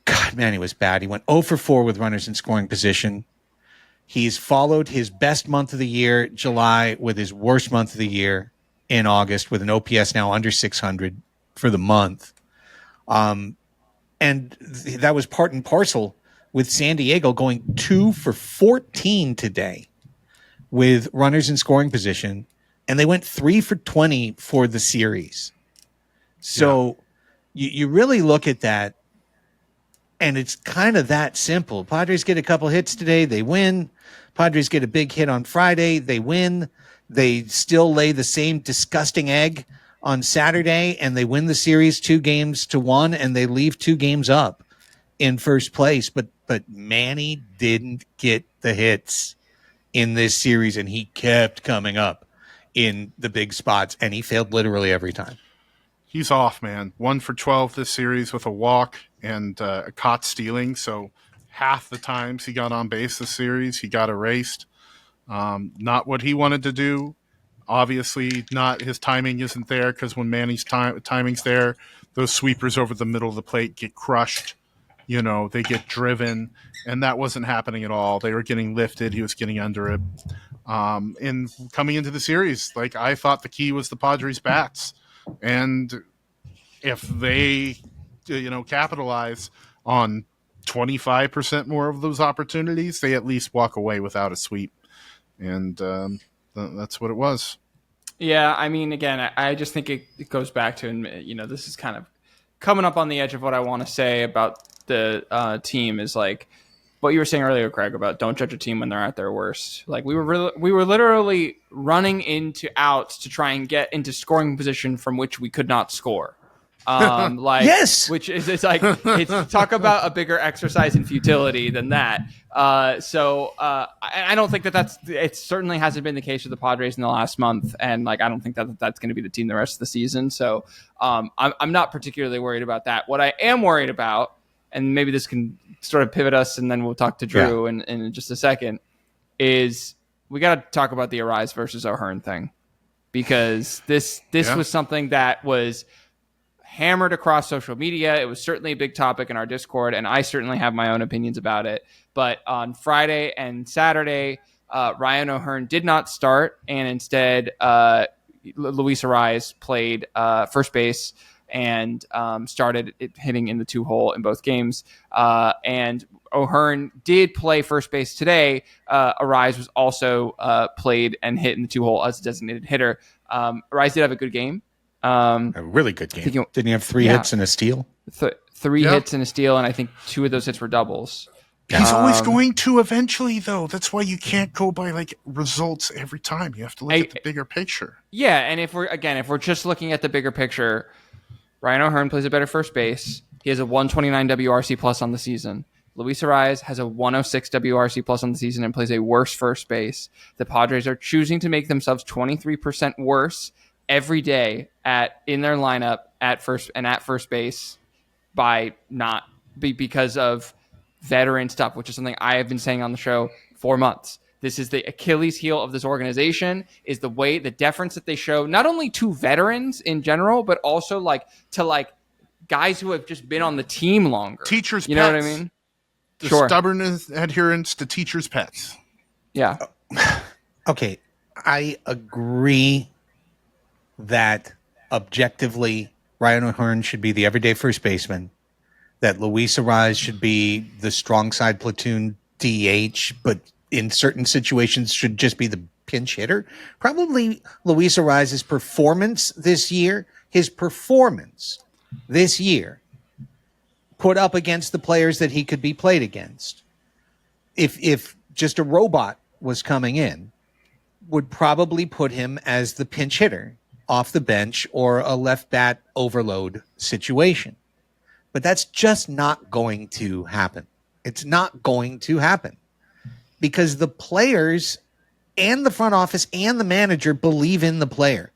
God, man, he was bad. He went 0 for 4 with runners in scoring position. He's followed his best month of the year, July, with his worst month of the year in August, with an OPS now under 600 for the month. And that was part and parcel with San Diego going 2 for 14 today with runners in scoring position, and they went 3 for 20 for the series. So you really look at that, and it's kind of that simple. Padres get a couple hits today, they win. Padres get a big hit on Friday, they win. They still lay the same disgusting egg on Saturday, and they win the series 2-1, and they leave 2 games up in first place. But Manny didn't get the hits in this series, and he kept coming up in the big spots, and he failed literally every time. He's off, man. 1 for 12 this series with a walk and a caught stealing. So half the times he got on base this series, he got erased. Not what he wanted to do. Obviously, not his timing isn't there, because when Manny's timing's there, those sweepers over the middle of the plate get crushed. They get driven, and that wasn't happening at all. They were getting lifted. He was getting under it. And coming into the series, I thought the key was the Padres' bats. And if they, capitalize on 25% more of those opportunities, they at least walk away without a sweep. And that's what it was. Yeah, I mean, again, I just think it goes back to, this is kind of coming up on the edge of what I want to say about the team is what you were saying earlier, Craig, about don't judge a team when they're at their worst. We were literally running into outs to try and get into scoring position from which we could not score. Yes, which is it's talk about a bigger exercise in futility than that. So I don't think it certainly hasn't been the case with the Padres in the last month, and I don't think that's going to be the team the rest of the season. So I'm not particularly worried about that. What I am worried about, and maybe this can sort of pivot us, and then we'll talk to Drew in just a second, is we got to talk about the Arise versus O'Hearn thing, because this was something that was hammered across social media. It was certainly a big topic in our Discord, and I certainly have my own opinions about it. But on Friday and Saturday, Ryan O'Hearn did not start, and instead Luis Arise played first base. and started hitting in the 2-hole in both games. And O'Hearn did play first base today. Arise was also played and hit in the 2-hole as a designated hitter. Arise did have a good game. A really good game. Didn't he have 3 hits and a steal? 3 hits and a steal, and I think 2 of those hits were doubles. He's always going to eventually, though. That's why you can't go by like results every time. You have to look at the bigger picture. Yeah, and if we're just looking at the bigger picture, Ryan O'Hearn plays a better first base. He has a 129 WRC plus on the season. Luis Arise has a 106 WRC plus on the season and plays a worse first base. The Padres are choosing to make themselves 23% worse every day in their lineup at first base because of veteran stuff, which is something I have been saying on the show for months. This is the Achilles heel of this organization, is the deference that they show, not only to veterans in general, but also to guys who have just been on the team longer. Teachers' you know pets. what I mean? The stubborn adherence to teachers' pets. Yeah. Okay. I agree that objectively Ryan O'Hearn should be the everyday first baseman, that Luis Arise should be the strong side platoon DH, but in certain situations should just be the pinch hitter. Probably Luis Arise's performance this year, put up against the players that he could be played against, if just a robot was coming in, would probably put him as the pinch hitter off the bench or a left bat overload situation. But that's just not going to happen. It's not going to happen because the players and the front office and the manager believe in the player,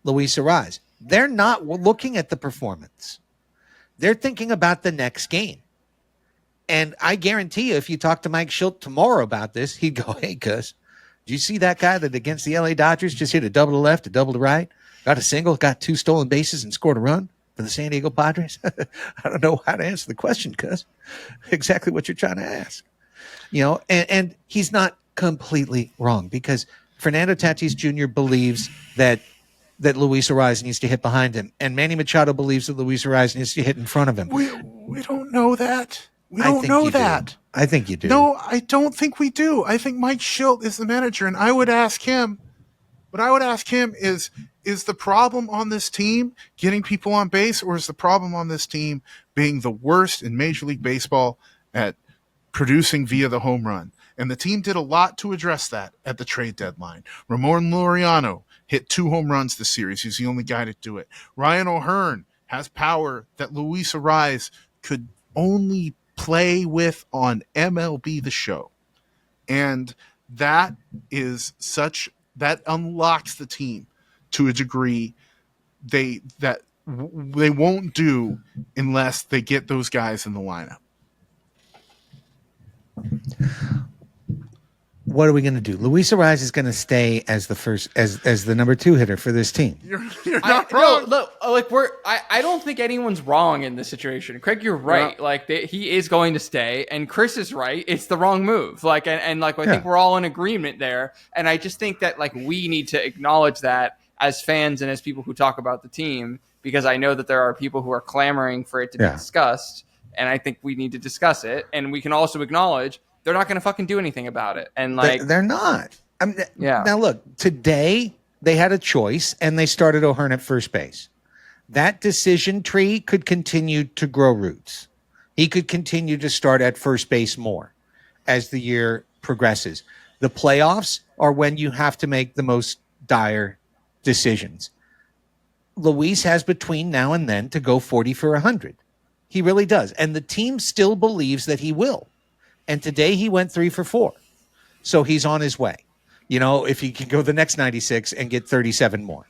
Luis Arise. They're not looking at the performance. They're thinking about the next game. And I guarantee you, if you talk to Mike Schilt tomorrow about this, he'd go, hey, cuz, did you see that guy that against the LA Dodgers just hit a double to left, a double to right, got a single, got 2 stolen bases and scored a run for the San Diego Padres? I don't know how to answer the question, cuz. Exactly what you're trying to ask. And he's not completely wrong because Fernando Tatis Jr. believes that Luis Arise needs to hit behind him, and Manny Machado believes that Luis Arise needs to hit in front of him. We don't know that. We don't know that. I think you do. No, I don't think we do. I think Mike Schilt is the manager, and I would ask him, is the problem on this team getting people on base, or is the problem on this team being the worst in Major League Baseball at producing via the home run? And the team did a lot to address that at the trade deadline. Ramon Laureano hit 2 home runs this series. He's the only guy to do it. Ryan O'Hearn has power that Luis Arise could only play with on MLB The Show. And that unlocks the team to a degree they won't do unless they get those guys in the lineup. What are we going to do? Luis Arise is going to stay as the first, as the number 2 hitter for this team. You're not wrong. No, I don't think anyone's wrong in this situation. Craig, you're right. Yeah. He is going to stay, and Chris is right. It's the wrong move. I think we're all in agreement there. And I just think that we need to acknowledge that as fans and as people who talk about the team, because I know that there are people who are clamoring for it to be discussed, and I think we need to discuss it. And we can also acknowledge they're not going to fucking do anything about it. And they're not. Now look, today they had a choice and they started O'Hearn at first base. That decision tree could continue to grow roots. He could continue to start at first base more as the year progresses. The playoffs are when you have to make the most dire decisions. Luis has between now and then to go 40 for 100. He really does. And the team still believes that he will. And today he went 3 for 4. So he's on his way. If he can go the next 96 and get 37 more,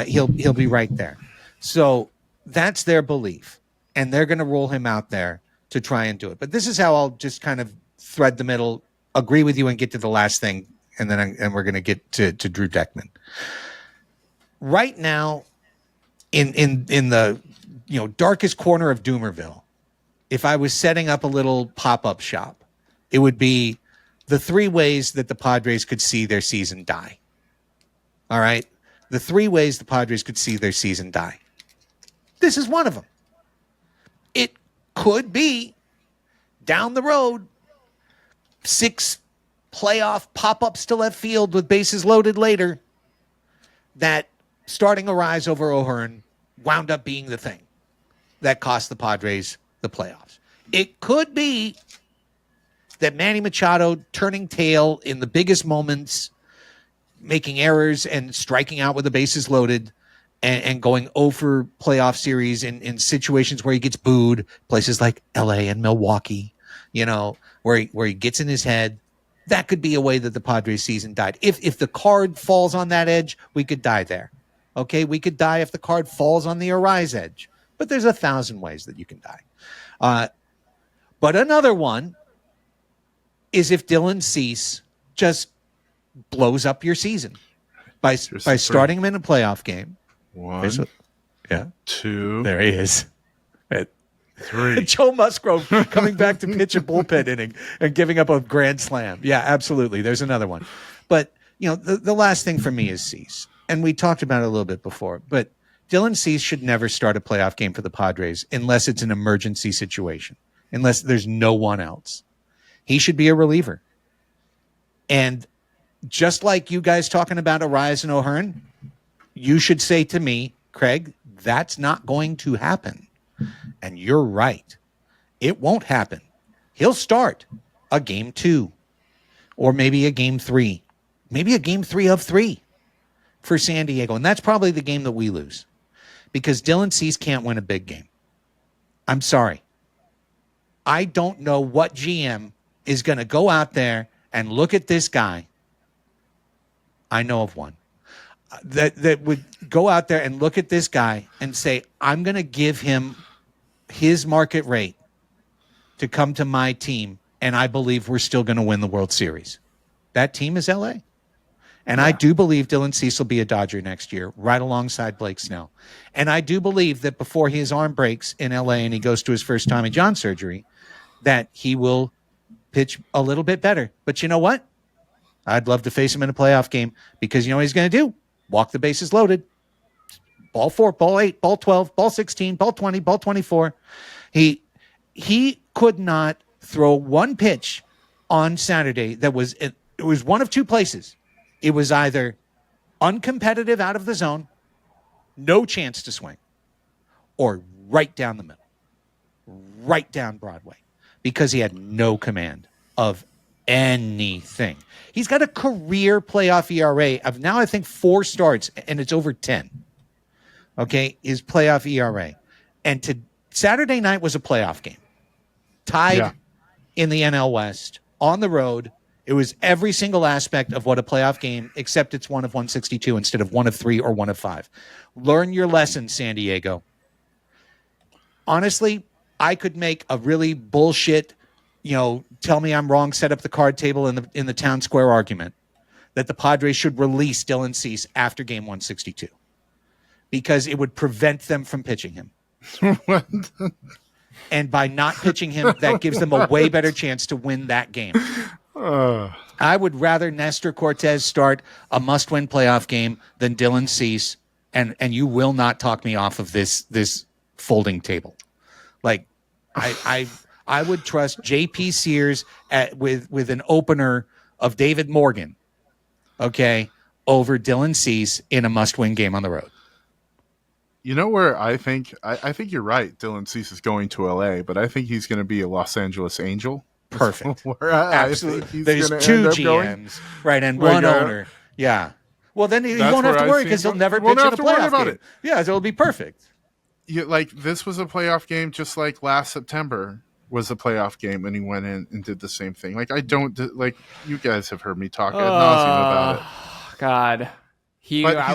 he'll be right there. So that's their belief. And they're going to roll him out there to try and do it. But this is how I'll just kind of thread the middle, agree with you and get to the last thing. And then we're going to get to Drew Deckman. Right now, in the darkest corner of Doomerville, if I was setting up a little pop-up shop, it would be the 3 ways that the Padres could see their season die. All right? The 3 ways the Padres could see their season die. This is one of them. It could be down the road, 6 playoff pop-ups to left field with bases loaded later, that starting Arise over O'Hearn wound up being the thing that cost the Padres the playoffs. It could be that Manny Machado turning tail in the biggest moments, making errors and striking out with the bases loaded, and going over playoff series in situations where he gets booed, places like LA and Milwaukee, where he gets in his head. That could be a way that the Padres season died. If the card falls on that edge, we could die there. Okay, we could die if the card falls on the Arise edge. But there's 1,000 ways that you can die. But another one is if Dylan Cease just blows up your season by starting him in a playoff game. 1, yeah, 2, there he is. 3. Joe Musgrove coming back to pitch a bullpen inning and giving up a grand slam. Yeah, absolutely. There's another one. But, the last thing for me is Cease. And we talked about it a little bit before. But Dylan Cease should never start a playoff game for the Padres unless it's an emergency situation, unless there's no one else. He should be a reliever. And just like you guys talking about Arise and O'Hearn, you should say to me, Craig, that's not going to happen. And you're right. It won't happen. He'll start a game 2 or maybe a game 3, maybe a game 3 of 3 for San Diego. And that's probably the game that we lose because Dylan Cease can't win a big game. I'm sorry. I don't know what GM is going to go out there and look at this guy. I know of one that would go out there and look at this guy and say, I'm going to give him his market rate to come to my team, and I believe we're still going to win the World Series. That team is LA. And I do believe Dylan Cease will be a Dodger next year, right alongside Blake Snell. And I do believe that before his arm breaks in LA and he goes to his first Tommy John surgery, that he will pitch a little bit better. But you know what? I'd love to face him in a playoff game because you know what he's going to do? Walk the bases loaded. Ball 4, ball 8, ball 12, ball 16, ball 20, ball 24. He could not throw one pitch on Saturday that was, it was one of two places. It was either uncompetitive out of the zone, no chance to swing, or right down the middle, right down Broadway, because he had no command of anything. He's got a career playoff ERA of now, I think, 4 starts, and it's over 10. Okay, his playoff ERA. And Saturday night was a playoff game. Tied in the NL West, on the road. It was every single aspect of what a playoff game, except it's one of 162 instead of 1 of 3 or 1 of 5. Learn your lesson, San Diego. Honestly, I could make a really bullshit, tell me I'm wrong, set up the card table in the town square argument that the Padres should release Dylan Cease after game 162 because it would prevent them from pitching him. And by not pitching him, that gives them a way better chance to win that game. I would rather Nestor Cortez start a must-win playoff game than Dylan Cease, and you will not talk me off of this folding table. Like, I would trust J.P. Sears with an opener of David Morgan, okay, over Dylan Cease in a must-win game on the road. You know where I think you're right. Dylan Cease is going to LA, but I think he's going to be a Los Angeles Angel. Perfect. Absolutely. There's 2 GMs, right, and one owner. Yeah. Well, then you won't have to worry because he'll never pitch in a playoff game. Yeah, so it'll be perfect. This was a playoff game just like last September was a playoff game, and he went in and did the same thing. You guys have heard me talk ad nauseum about it. God. I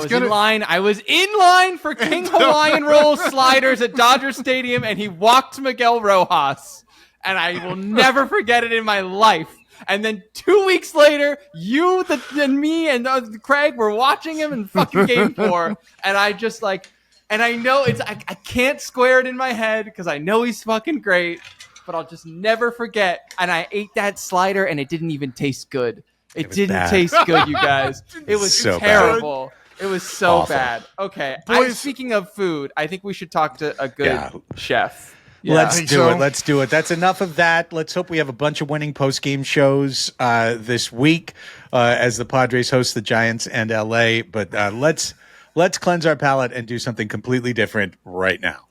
was in line for King Hawaiian Roll sliders at Dodger Stadium, and he walked Miguel Rojas. And I will never forget it in my life. And then 2 weeks later, you and me and Craig were watching him in fucking game 4. And I just and I know I can't square it in my head because I know he's fucking great, but I'll just never forget. And I ate that slider and it didn't even taste good. It didn't taste good, you guys. It was so terrible. It was so Awful. bad. Okay. Boys- Speaking of food, I think we should talk to a good chef. Yeah. Let's Think do so? it. Let's do it. That's enough of that. Let's hope we have a bunch of winning post-game shows this week as the Padres host the Giants and LA. But let's cleanse our palate and do something completely different right now.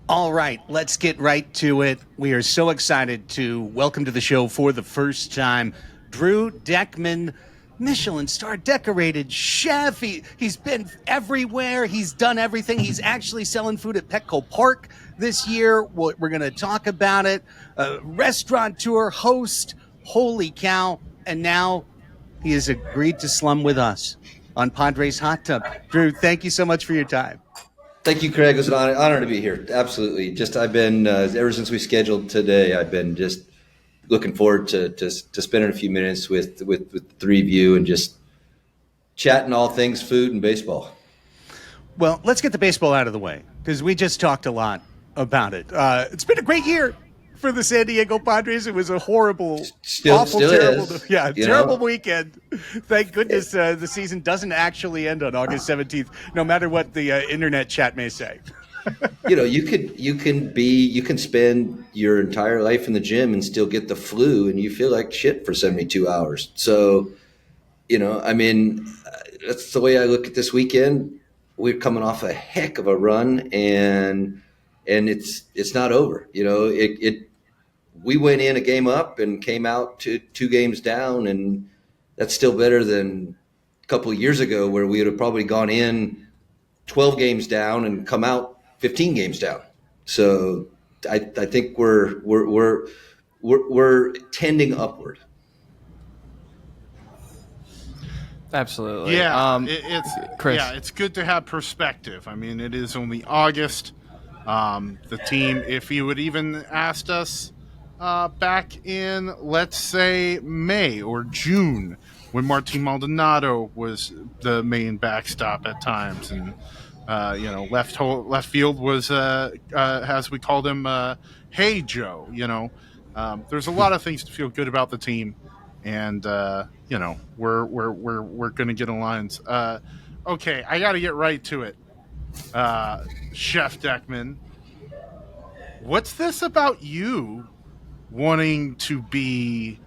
All right, let's get right to it. We are so excited to welcome to the show for the first time Drew Deckman, Michelin-starred decorated chef. He's been everywhere. He's done everything. He's actually selling food at Petco Park this year. We're going to talk about it. Restaurateur, host, holy cow. And now he has agreed to slum with us on Padres Hot Tub. Drew, thank you so much for your time. Thank you, Craig. It was an honor to be here. Absolutely. Just I've been, ever since we scheduled today, I've been just looking forward to spending a few minutes with the three of you and just chatting all things food and baseball. Well, let's get the baseball out of the way because we just talked a lot about it. It's been a great year for the San Diego Padres. It was a horrible, awful, terrible, terrible weekend. Thank goodness the season doesn't actually end on August 17th, no matter what the internet chat may say. You can spend your entire life in the gym and still get the flu and you feel like shit for 72 hours. So, that's the way I look at this weekend. We're coming off a heck of a run and it's not over. We went in a game up and came out to 2 games down, and that's still better than a couple of years ago where we would have probably gone in 12 games down and come out 15 games down. So I think we're tending upward. Absolutely. Yeah, Chris. it's good to have perspective. I mean, it is only August. The team, if you would even asked us back in, let's say, May or June, when Martin Maldonado was the main backstop at times, and left field was, as we called him, Hey Joe. There's a lot of things to feel good about the team, and we're going to get in lines. Okay, I got to get right to it. Chef Deckman, what's this about you wanting to be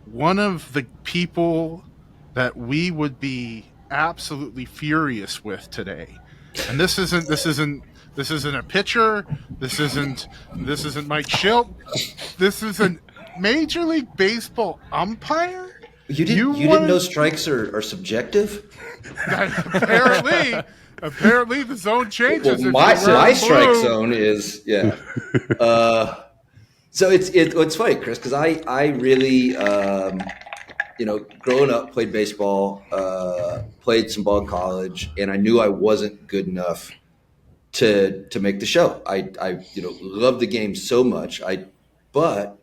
one of the people that we would be absolutely furious with today? And this isn't a pitcher. This isn't Mike Schilt. This is a Major League Baseball umpire. You didn't know strikes are subjective? Apparently the zone changes. Well, my strike zone is so it's funny, Chris, because I really growing up played baseball, played some ball in college, and I knew I wasn't good enough to make the show. I love the game so much. But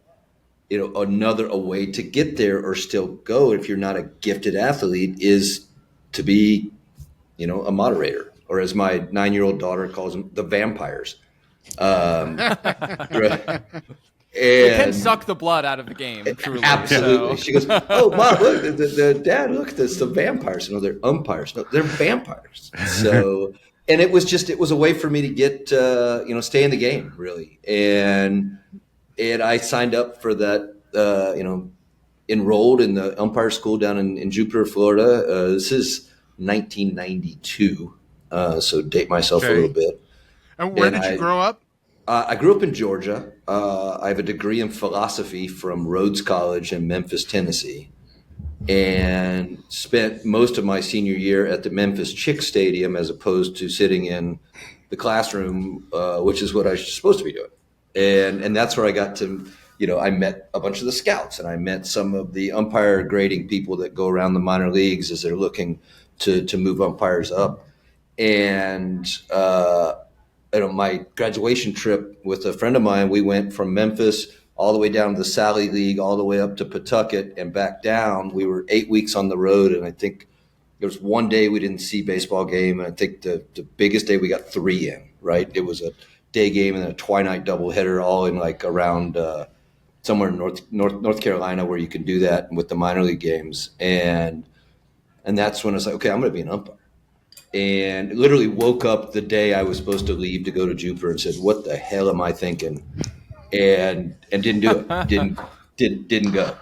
a way to get there or still go if you're not a gifted athlete is to be a moderator, or as my 9-year-old daughter calls them, the vampires. It can suck the blood out of the game, truly. Absolutely. So. She goes, "Oh, Mom, look, the dad, look at this, the vampires." No, they're umpires. No, they're vampires. So, and it was a way for me to get, stay in the game, really. And I signed up for that, enrolled in the umpire school down in Jupiter, Florida. This is 1992, so date myself a little bit. And where did you grow up? I grew up in Georgia. I have a degree in philosophy from Rhodes College in Memphis, Tennessee, and spent most of my senior year at the Memphis Chick Stadium as opposed to sitting in the classroom, which is what I was supposed to be doing. And that's where I got to, I met a bunch of the scouts, and I met some of the umpire grading people that go around the minor leagues as they're looking to move umpires up. And my graduation trip with a friend of mine, we went from Memphis all the way down to the Sally League, all the way up to Pawtucket and back down. We were 8 weeks on the road, and I think there was one day we didn't see a baseball game, and I think the biggest day we got 3 in, right? It was a day game and then a twilight doubleheader, all in like around somewhere in North Carolina where you can do that with the minor league games. And that's when I was like, okay, I'm going to be an umpire. and literally woke up the day I was supposed to leave to go to Jupiter and said, "What the hell am I thinking?" And didn't do it. Didn't go.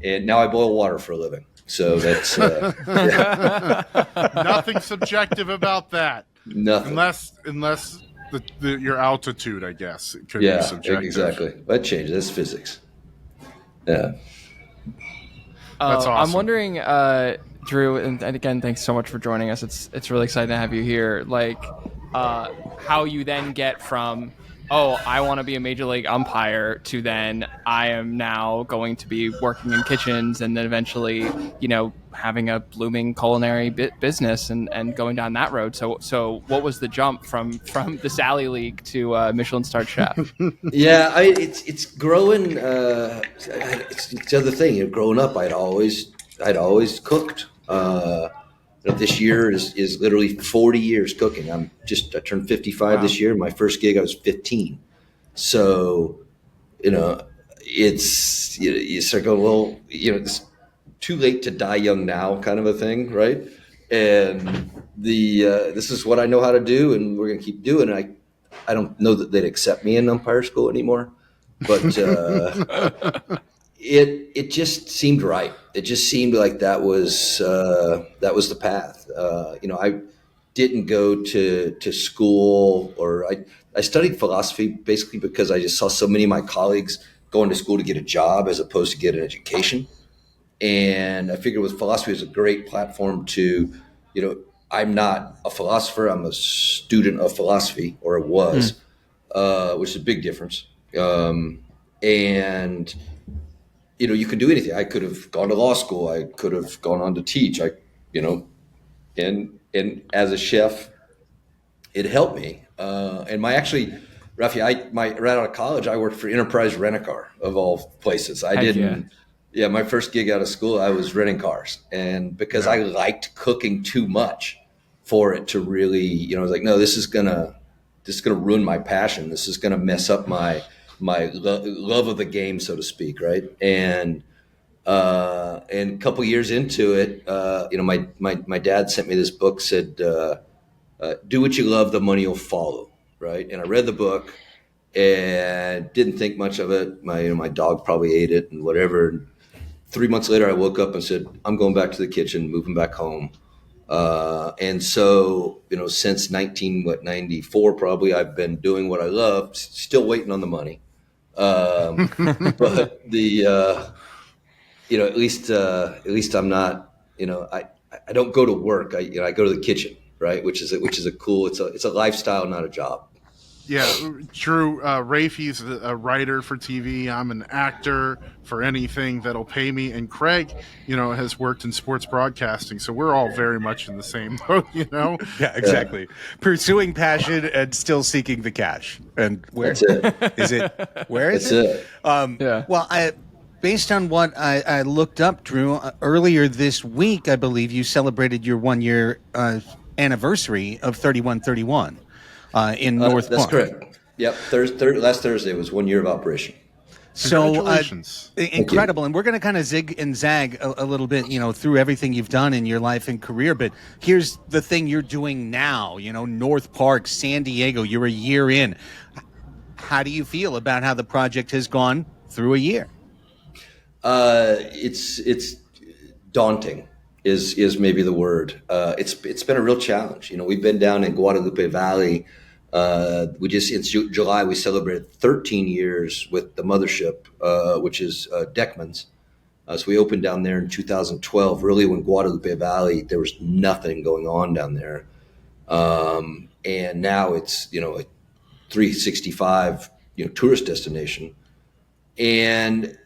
And now I boil water for a living. So that's Nothing subjective about that. nothing. Unless your altitude, I guess, it could be subjective. Exactly. That changes. That's physics. Yeah. That's awesome. I'm wondering, Drew, and again, thanks so much for joining us. It's really exciting to have you here. Like, how you then get from, oh, I want to be a major league umpire, to then I am now going to be working in kitchens, and then eventually, having a blooming culinary business and going down that road. So what was the jump from the Sally League to Michelin-starred chef? Yeah, it's growing. It's the other thing. Growing up, I'd always cooked. This year is literally 40 years cooking. I turned 55 this year. My first gig, I was 15. So, it's you start going, well, it's too late to die young now, kind of a thing, right? And this is what I know how to do, and we're gonna keep doing it. I don't know that they'd accept me in umpire school anymore, but it just seemed right. It just seemed like that was the path. I didn't go to school, or I studied philosophy basically because I just saw so many of my colleagues going to school to get a job as opposed to get an education. And I figured with philosophy is a great platform to, I'm not a philosopher. I'm a student of philosophy, or it was, which is a big difference. And you can do anything. I could have gone to law school. I could have gone on to teach. And as a chef, it helped me. And Raphie, right out of college, I worked for Enterprise Rent-A-Car, of all places. I didn't. Yeah, my first gig out of school, I was renting cars, and because I liked cooking too much for it to really, I was like, no, this is gonna ruin my passion. This is gonna mess up my love of the game, so to speak, right? And a couple years into it, my dad sent me this book, said, "Do what you love, the money will follow," right? And I read the book and didn't think much of it. My dog probably ate it and whatever. 3 months later, I woke up and said, "I'm going back to the kitchen, moving back home." And so, since 1994, probably, I've been doing what I love, still waiting on the money. But at least I'm not, I don't go to work. I go to the kitchen, right? Which is a cool, it's a lifestyle, not a job. Yeah, Drew, Raphie's a writer for TV. I'm an actor for anything that'll pay me. And Craig, has worked in sports broadcasting. So we're all very much in the same boat, Yeah, exactly. Yeah. Pursuing passion and still seeking the cash. And where That's it. is it? Where is it? Well, based on what I looked up, Drew, earlier this week, I believe you celebrated your 1 year anniversary of 3131. In North That's Park. correct. Yep. Last Thursday was 1 year of operation. So congratulations. Incredible. And we're going to kind of zig and zag a little bit, through everything you've done in your life and career. But here's the thing you're doing now, North Park, San Diego, you're a year in. How do you feel about how the project has gone through a year? It's daunting is maybe the word. It's been a real challenge. We've been down in Guadalupe Valley. In July, we celebrated 13 years with the mothership, which is Deckman's. So we opened down there in 2012, really when Guadalupe Valley, there was nothing going on down there. And now it's, a 365, tourist destination. And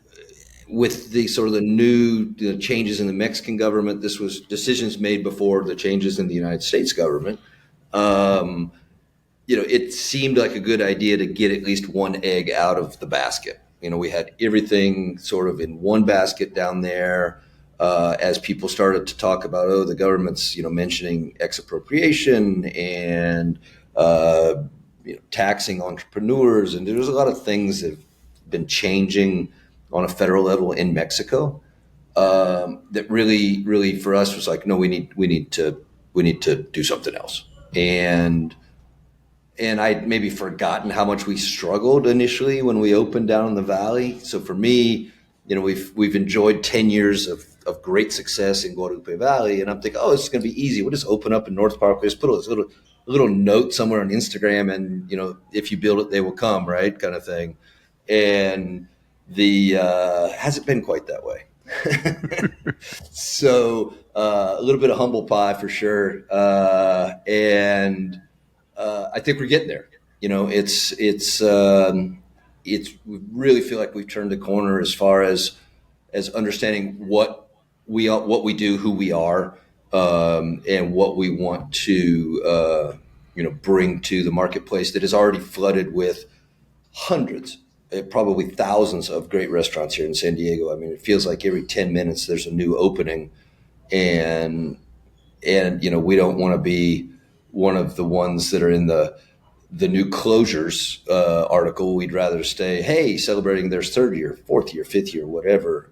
with the sort of the new changes in the Mexican government, this was decisions made before the changes in the United States government. It seemed like a good idea to get at least one egg out of the basket. We had everything sort of in one basket down there. As people started to talk about, the government's, mentioning expropriation and, taxing entrepreneurs. And there's a lot of things that have been changing on a federal level in Mexico, that really for us was like, no, we need to to do something else. And I'd maybe forgotten how much we struggled initially when we opened down in the Valley. So for me, we've enjoyed 10 years of great success in Guadalupe Valley, and I'm thinking, oh, it's going to be easy. We'll just open up in North Parkway, just put a little note somewhere on Instagram, and if you build it, they will come, right, kind of thing. And the hasn't been quite that way. So a little bit of humble pie for sure, and I think we're getting there. We really feel like we've turned the corner as far as understanding what we do, who we are, and what we want to bring to the marketplace that is already flooded with hundreds, probably thousands of great restaurants here in San Diego. I mean, it feels like every 10 minutes there's a new opening, and we don't want to be one of the ones that are in the new closures article. We'd rather stay, hey, celebrating their third year, fourth year, fifth year, whatever.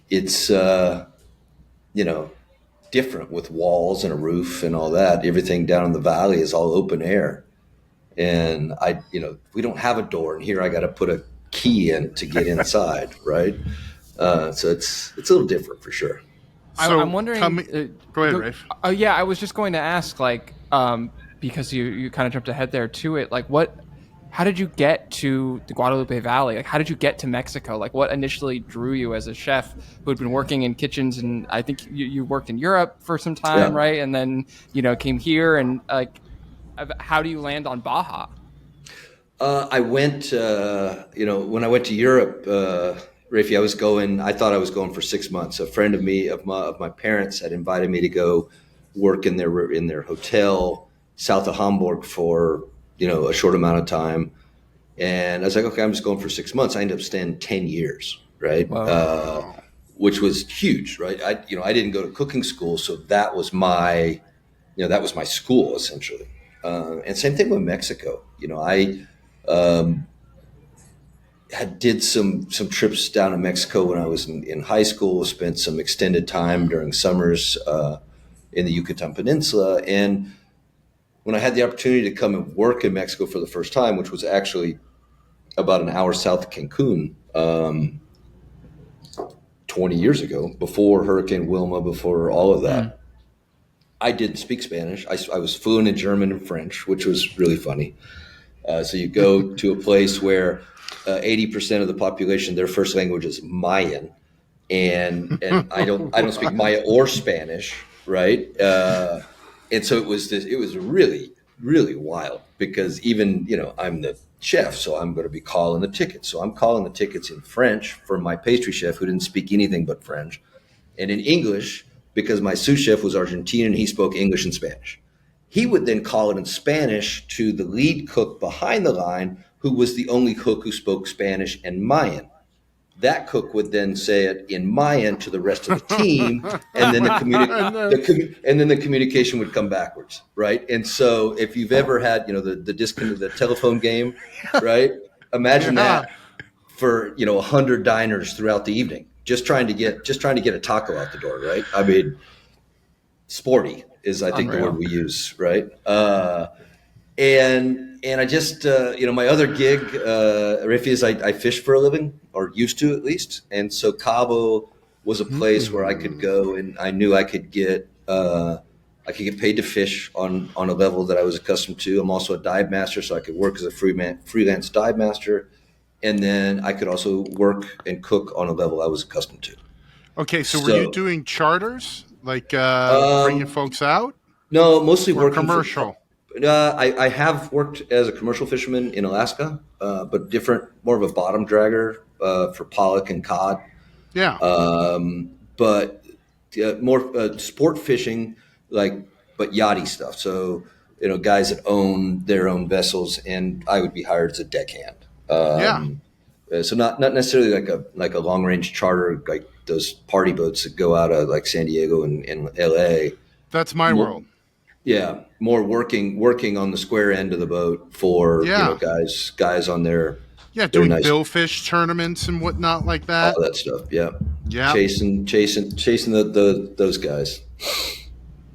It's different with walls and a roof and all that. Everything down in the Valley is all open air, and we don't have a door, and here I got to put a key in to get inside, right? So it's a little different for sure. So I'm wondering. Go ahead, Rafe. Oh yeah, I was just going to ask, because you kind of jumped ahead there to it. How did you get to the Guadalupe Valley? How did you get to Mexico? What initially drew you as a chef who had been working in kitchens, and I think you worked in Europe for some time, Yeah. right? And then came here, and how do you land on Baja? I went, when I went to Europe, Raphie, I thought I was going for 6 months. A friend of my parents had invited me to go work in their hotel south of Hamburg for, a short amount of time. And I was like, okay, I'm just going for 6 months. I ended up staying 10 years, right? Wow. Which was huge, right? I didn't go to cooking school, so that was my school essentially. And same thing with Mexico. I did some trips down to Mexico when I was in high school, spent some extended time during summers in the Yucatan Peninsula. And when I had the opportunity to come and work in Mexico for the first time, which was actually about an hour south of Cancun, 20 years ago, before Hurricane Wilma, before all of that, I didn't speak Spanish. I was fluent in German and French, which was really funny. So you go to a place where 80% of the population, their first language is Mayan, and I don't speak Maya or Spanish, right? And so it was really, really wild, because even, I'm the chef, so I'm going to be calling the tickets. So I'm calling the tickets in French for my pastry chef, who didn't speak anything but French, and in English, because my sous chef was Argentinian, he spoke English and Spanish. He would then call it in Spanish to the lead cook behind the line, who was the only cook who spoke Spanish and Mayan. That cook would then say it in Mayan to the rest of the team, and then the communication would come backwards, right? And so if you've ever had, the telephone game, right? Imagine that for 100 diners throughout the evening, just trying to get a taco out the door, right? I mean, sporty is, I think, the word we use, right? And I just, my other gig, Raphie, is I fish for a living, or used to at least. And so Cabo was a place where I could go, and I knew I could get paid to fish on a level that I was accustomed to. I'm also a dive master, so I could work as a freelance dive master. And then I could also work and cook on a level I was accustomed to. Okay, so were you doing charters, bringing folks out? No, mostly working commercial. I have worked as a commercial fisherman in Alaska, but more of a bottom dragger for pollock and cod. Yeah. But more sport fishing, but yachty stuff. So, guys that own their own vessels, and I would be hired as a deckhand. So not necessarily like a long range charter, like those party boats that go out of like San Diego and LA. That's my world. Yeah, more working on the square end of the boat for guys on their doing nice billfish tournaments and whatnot like that. All that stuff. Yeah, yeah, chasing those guys.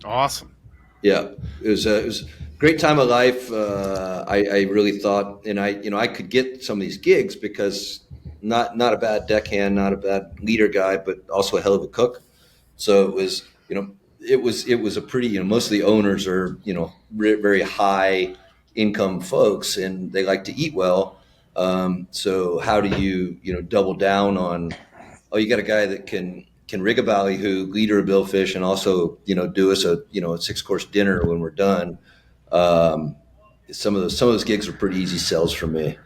Awesome. Yeah, it was a great time of life. I really thought, and I could get some of these gigs because not a bad deckhand, not a bad leader guy, but also a hell of a cook. So it was, it was a pretty, most of the owners are, very high income folks, and they like to eat well. So how do you, double down on, oh, you got a guy that can rig a ballyhoo, leader a billfish, and also, do us a 6-course dinner when we're done. Some of those gigs were pretty easy sells for me.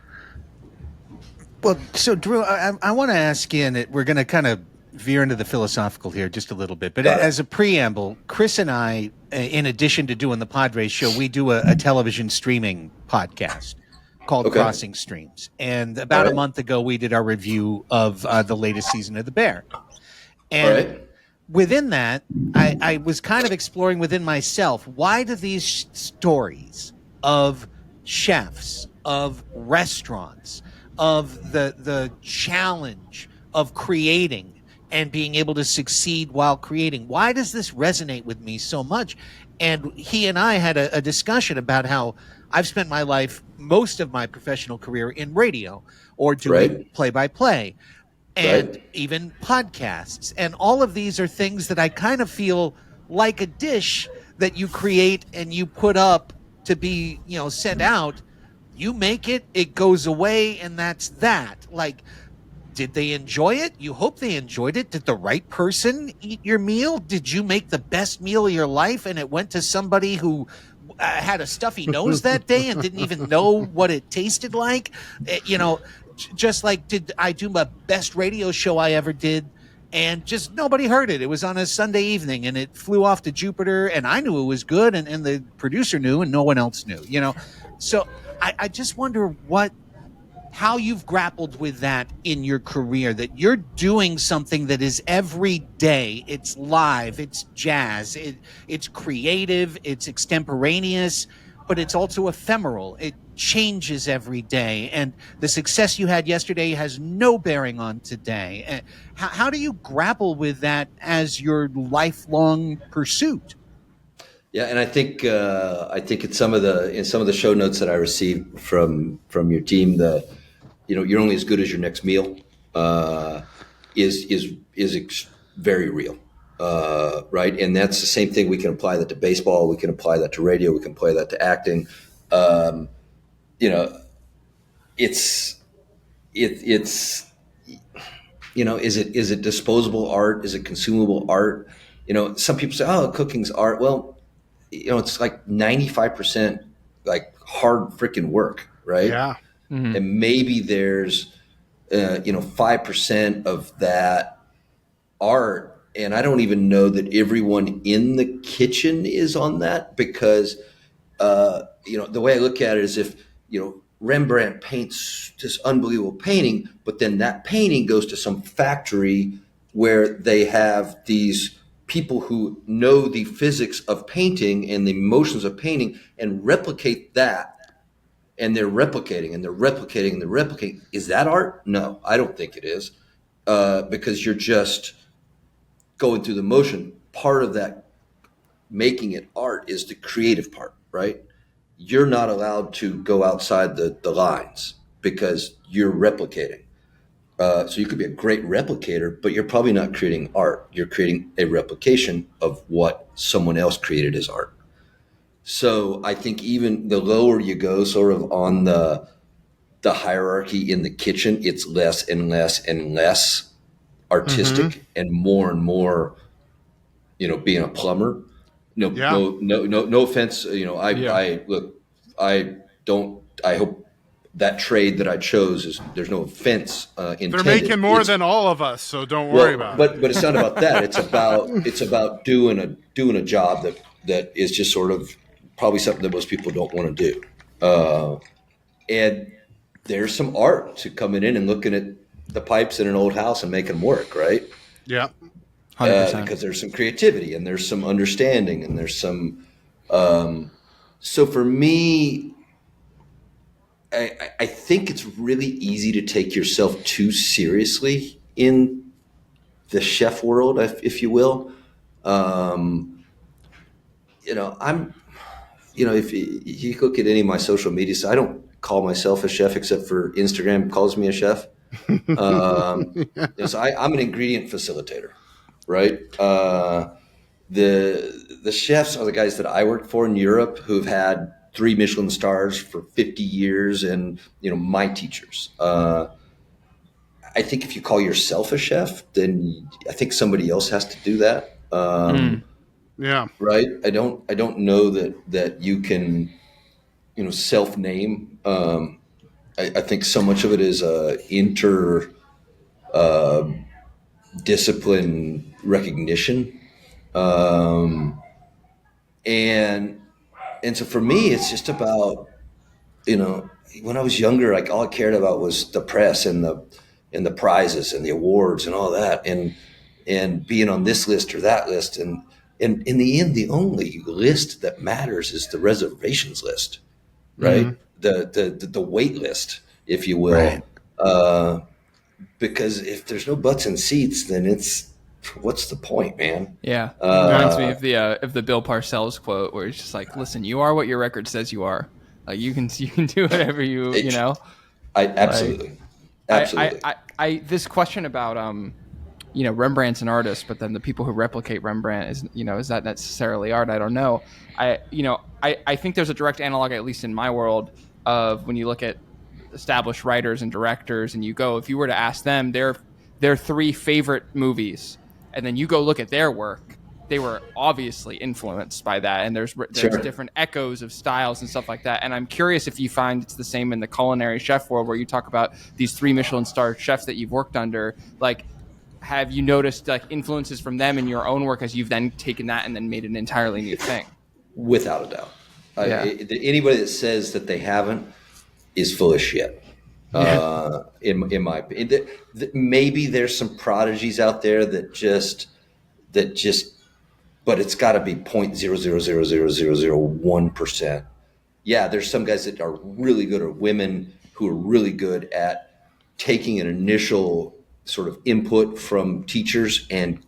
Well, so Drew, I want to ask you, and we're going to kind of veer into the philosophical here just a little bit, but as a preamble, Chris and I, in addition to doing the Padres show, we do a television streaming podcast called Crossing Streams. And about a month ago, we did our review of the latest season of The Bear. And within that, I was kind of exploring within myself, why do these stories of chefs, of restaurants, of the challenge of creating and being able to succeed while creating, why does this resonate with me so much? And he and I had a discussion about how I've spent my life, most of my professional career, in radio or doing play-by-play and even podcasts. And all of these are things that I kind of feel like a dish that you create and you put up to be, sent out. You make it, it goes away, and that's that. Like, did they enjoy it? You hope they enjoyed it. Did the right person eat your meal? Did you make the best meal of your life and it went to somebody who had a stuffy nose that day and didn't even know what it tasted like? Just like, did I do my best radio show I ever did and just nobody heard it? It was on a Sunday evening and it flew off to Jupiter and I knew it was good and the producer knew and no one else knew, So I just wonder how you've grappled with that in your career, that you're doing something that is every day. It's live, it's jazz, it's creative, it's extemporaneous, but it's also ephemeral. It changes every day. And the success you had yesterday has no bearing on today. How do you grapple with that as your lifelong pursuit? Yeah, and I think in some of the show notes that I received from your team, you're only as good as your next meal is very real, right? And that's the same thing. We can apply that to baseball. We can apply that to radio. We can apply that to acting. It's is it disposable art? Is it consumable art? Some people say, oh, cooking's art. Well, it's like 95% like hard freaking work, right? Yeah. Mm-hmm. And maybe there's 5% of that art, and I don't even know that everyone in the kitchen is on that, because the way I look at it is, if Rembrandt paints this unbelievable painting, but then that painting goes to some factory where they have these people who know the physics of painting and the motions of painting and replicate that. And they're replicating and they're replicating and they're replicating. Is that art? No, I don't think it is, because you're just going through the motion. Part of that making it art is the creative part, right? You're not allowed to go outside the lines because you're replicating. So you could be a great replicator, but you're probably not creating art. You're creating a replication of what someone else created as art. So I think even the lower you go sort of on the hierarchy in the kitchen, it's less and less and less artistic and more, being a plumber. No offense. I hope that trade that I chose is, there's no offense intended. They're making more than all of us, so don't worry about it. But it's not about that. It's about doing a job that is just sort of probably something that most people don't want to do. And there's some art to coming in and looking at the pipes in an old house and making them work, right? Yeah. Because there's some creativity and there's some understanding and there's some. So for me, I think it's really easy to take yourself too seriously in the chef world, if you will. I'm, if you look at any of my social media, so I don't call myself a chef except for Instagram calls me a chef. So I'm an ingredient facilitator, right? The chefs are the guys that I work for in Europe who've had 3 Michelin stars for 50 years, and my teachers. I think if you call yourself a chef, then I think somebody else has to do that. Yeah. Right. I don't know that you can, self name. I think so much of it is inter discipline recognition. And so for me, it's just about, when I was younger, like all I cared about was the press and the prizes and the awards and all that, and being on this list or that list, and in the end, the only list that matters is the reservations list, right? The wait list, if you will. Right. Because if there's no butts and seats, then what's the point, man? Yeah, it reminds me of the Bill Parcells quote, where it's just like, "Listen, you are what your record says you are. Like you can do whatever you know." I absolutely, absolutely. This question about Rembrandt's an artist, but then the people who replicate Rembrandt is that necessarily art? I don't know. I think there's a direct analog, at least in my world, of when you look at established writers and directors, and if you were to ask them their 3 favorite movies, and then you go look at their work, they were obviously influenced by that, and there's Sure. different echoes of styles and stuff like that. And I'm curious if you find it's the same in the culinary chef world, where you talk about these 3 Michelin-starred chefs that you've worked under. Like, have you noticed like influences from them in your own work as you've then taken that and then made an entirely new thing? Without a doubt. Yeah. Anybody that says that they haven't is full of shit. In my opinion, maybe there's some prodigies out there that just, but it's got to be 0.0000001%. Yeah, there's some guys that are really good, or women who are really good at taking an initial sort of input from teachers and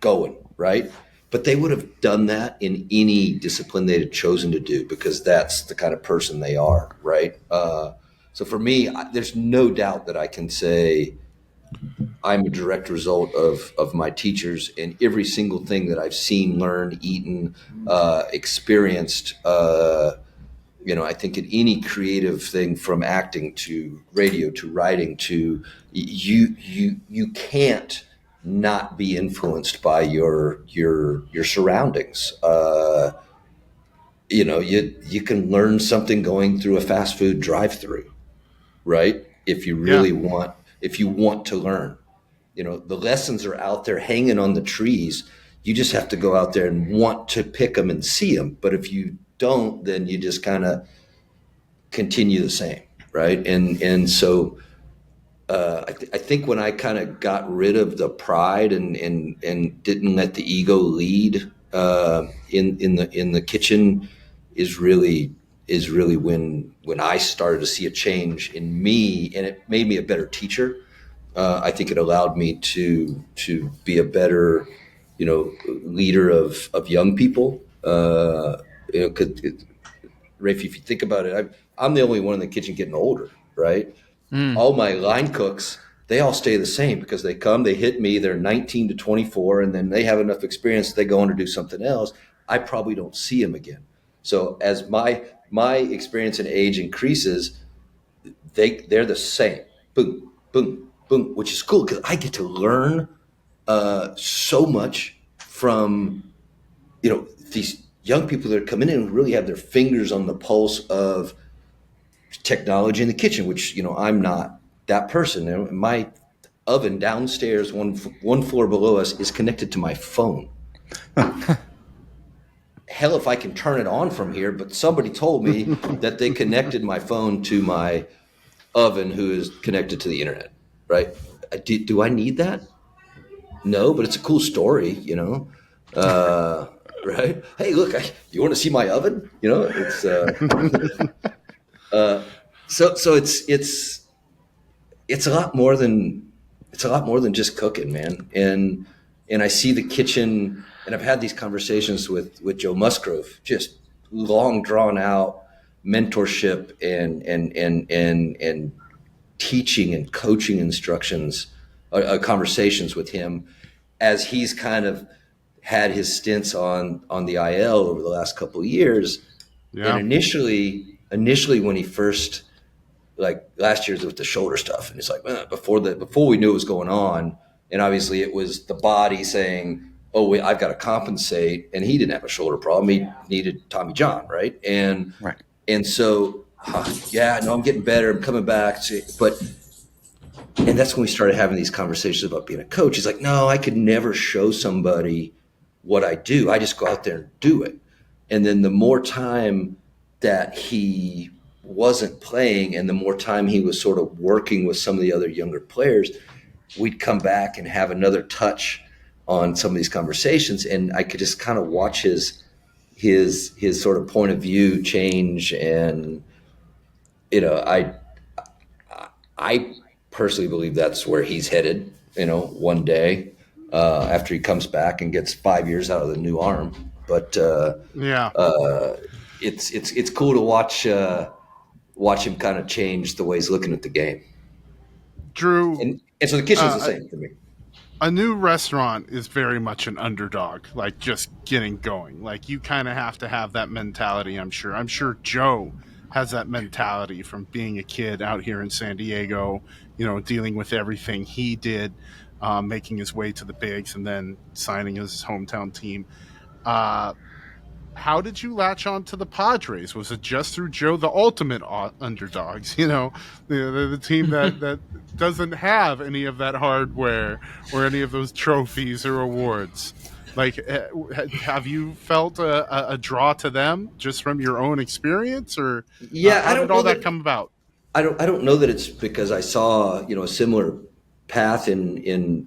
going, right? But they would have done that in any discipline they'd have chosen to do, because that's the kind of person they are, right? So for me, there's no doubt that I can say I'm a direct result of my teachers, and every single thing that I've seen, learned, eaten, experienced. I think in any creative thing, from acting to radio to writing to you can't not be influenced by your surroundings. You can learn something going through a fast food drive-through, right? If you really if you want to learn, the lessons are out there hanging on the trees. You just have to go out there and want to pick them and see them. But if you don't, then you just kind of continue the same, right? And so I think when I kind of got rid of the pride and didn't let the ego lead in the kitchen is really when I started to see a change in me, and it made me a better teacher. I think it allowed me to be a better, leader of young people. Raphie, if you think about it, I'm the only one in the kitchen getting older, right? All my line cooks, they all stay the same, because they hit me, they're 19 to 24, and then they have enough experience, they go on to do something else. I probably don't see them again. So as my experience and age increases, they're the same. Boom, boom, boom, which is cool, because I get to learn so much from these young people that are coming in who really have their fingers on the pulse of technology in the kitchen, which I'm not that person. My oven downstairs, one floor below us, is connected to my phone. Hell, if I can turn it on from here, but somebody told me that they connected my phone to my oven, who is connected to the internet, right? Do I need that? No, but it's a cool story, right? Hey, look, you want to see my oven? It's so it's a lot more than just cooking, man. And I see the kitchen And I've had these conversations with Joe Musgrove, just long drawn out mentorship and teaching and coaching instructions, conversations with him as he's kind of had his stints on the IL over the last couple of years. Yeah. And initially when he first, like last year's with the shoulder stuff, and it's like before we knew what was going on, and obviously it was the body saying, "Oh, wait, I've got to compensate," and he didn't have a shoulder problem; he needed Tommy John, right? And so, I'm getting better, I'm coming back, and that's when we started having these conversations about being a coach. He's like, "No, I could never show somebody what I do. I just go out there and do it." And then the more time that he wasn't playing and the more time he was sort of working with some of the other younger players, we'd come back and have another touch on some of these conversations. And I could just kind of watch his sort of point of view change. And, I personally believe that's where he's headed, one day, after he comes back and gets 5 years out of the new arm. But it's cool to watch him kind of change the way he's looking at the game. Drew, and so the kitchen's the same for me. A new restaurant is very much an underdog, like just getting going. Like you kind of have to have that mentality. I'm sure Joe has that mentality from being a kid out here in San Diego, dealing with everything he did, making his way to the bigs and then signing his hometown team. How did you latch on to the Padres? Was it just through Joe, the ultimate underdogs? The team that doesn't have any of that hardware or any of those trophies or awards. Like, have you felt a draw to them just from your own experience, or how did all that come about? I don't know that it's because I saw a similar path in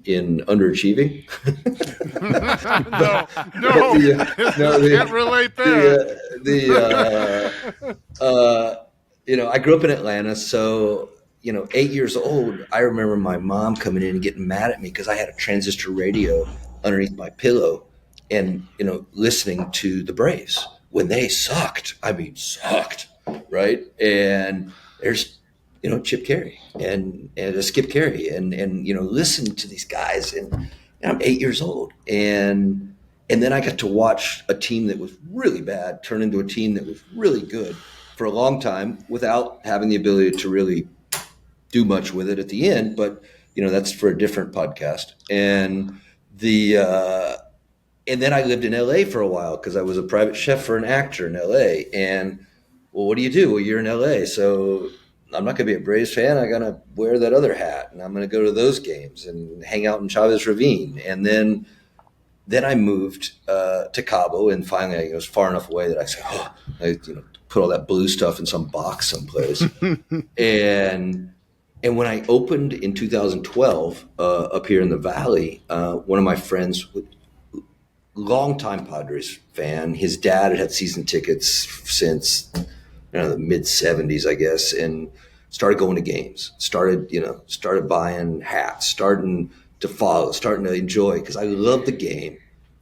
underachieving. No, can't relate there. I grew up in Atlanta, so 8 years old, I remember my mom coming in and getting mad at me because I had a transistor radio underneath my pillow and listening to the Braves when they sucked. I mean, sucked, right? And there's Chip Carey and Skip Carey and listen to these guys, and I'm 8 years old, and then I got to watch a team that was really bad turn into a team that was really good for a long time without having the ability to really do much with it at the end. But that's for a different podcast. And and then I lived in LA for a while because I was a private chef for an actor in LA. And what do you do? Well, you're in LA, so I'm not going to be a Braves fan. I'm going to wear that other hat, and I'm going to go to those games and hang out in Chavez Ravine. And then I moved to Cabo, and finally it was far enough away that I said, I put all that blue stuff in some box someplace. and when I opened in 2012 up here in the Valley, one of my friends, longtime Padres fan, his dad had season tickets since the mid 70s, I guess, and started going to games, started buying hats, starting to follow, starting to enjoy, because I loved the game.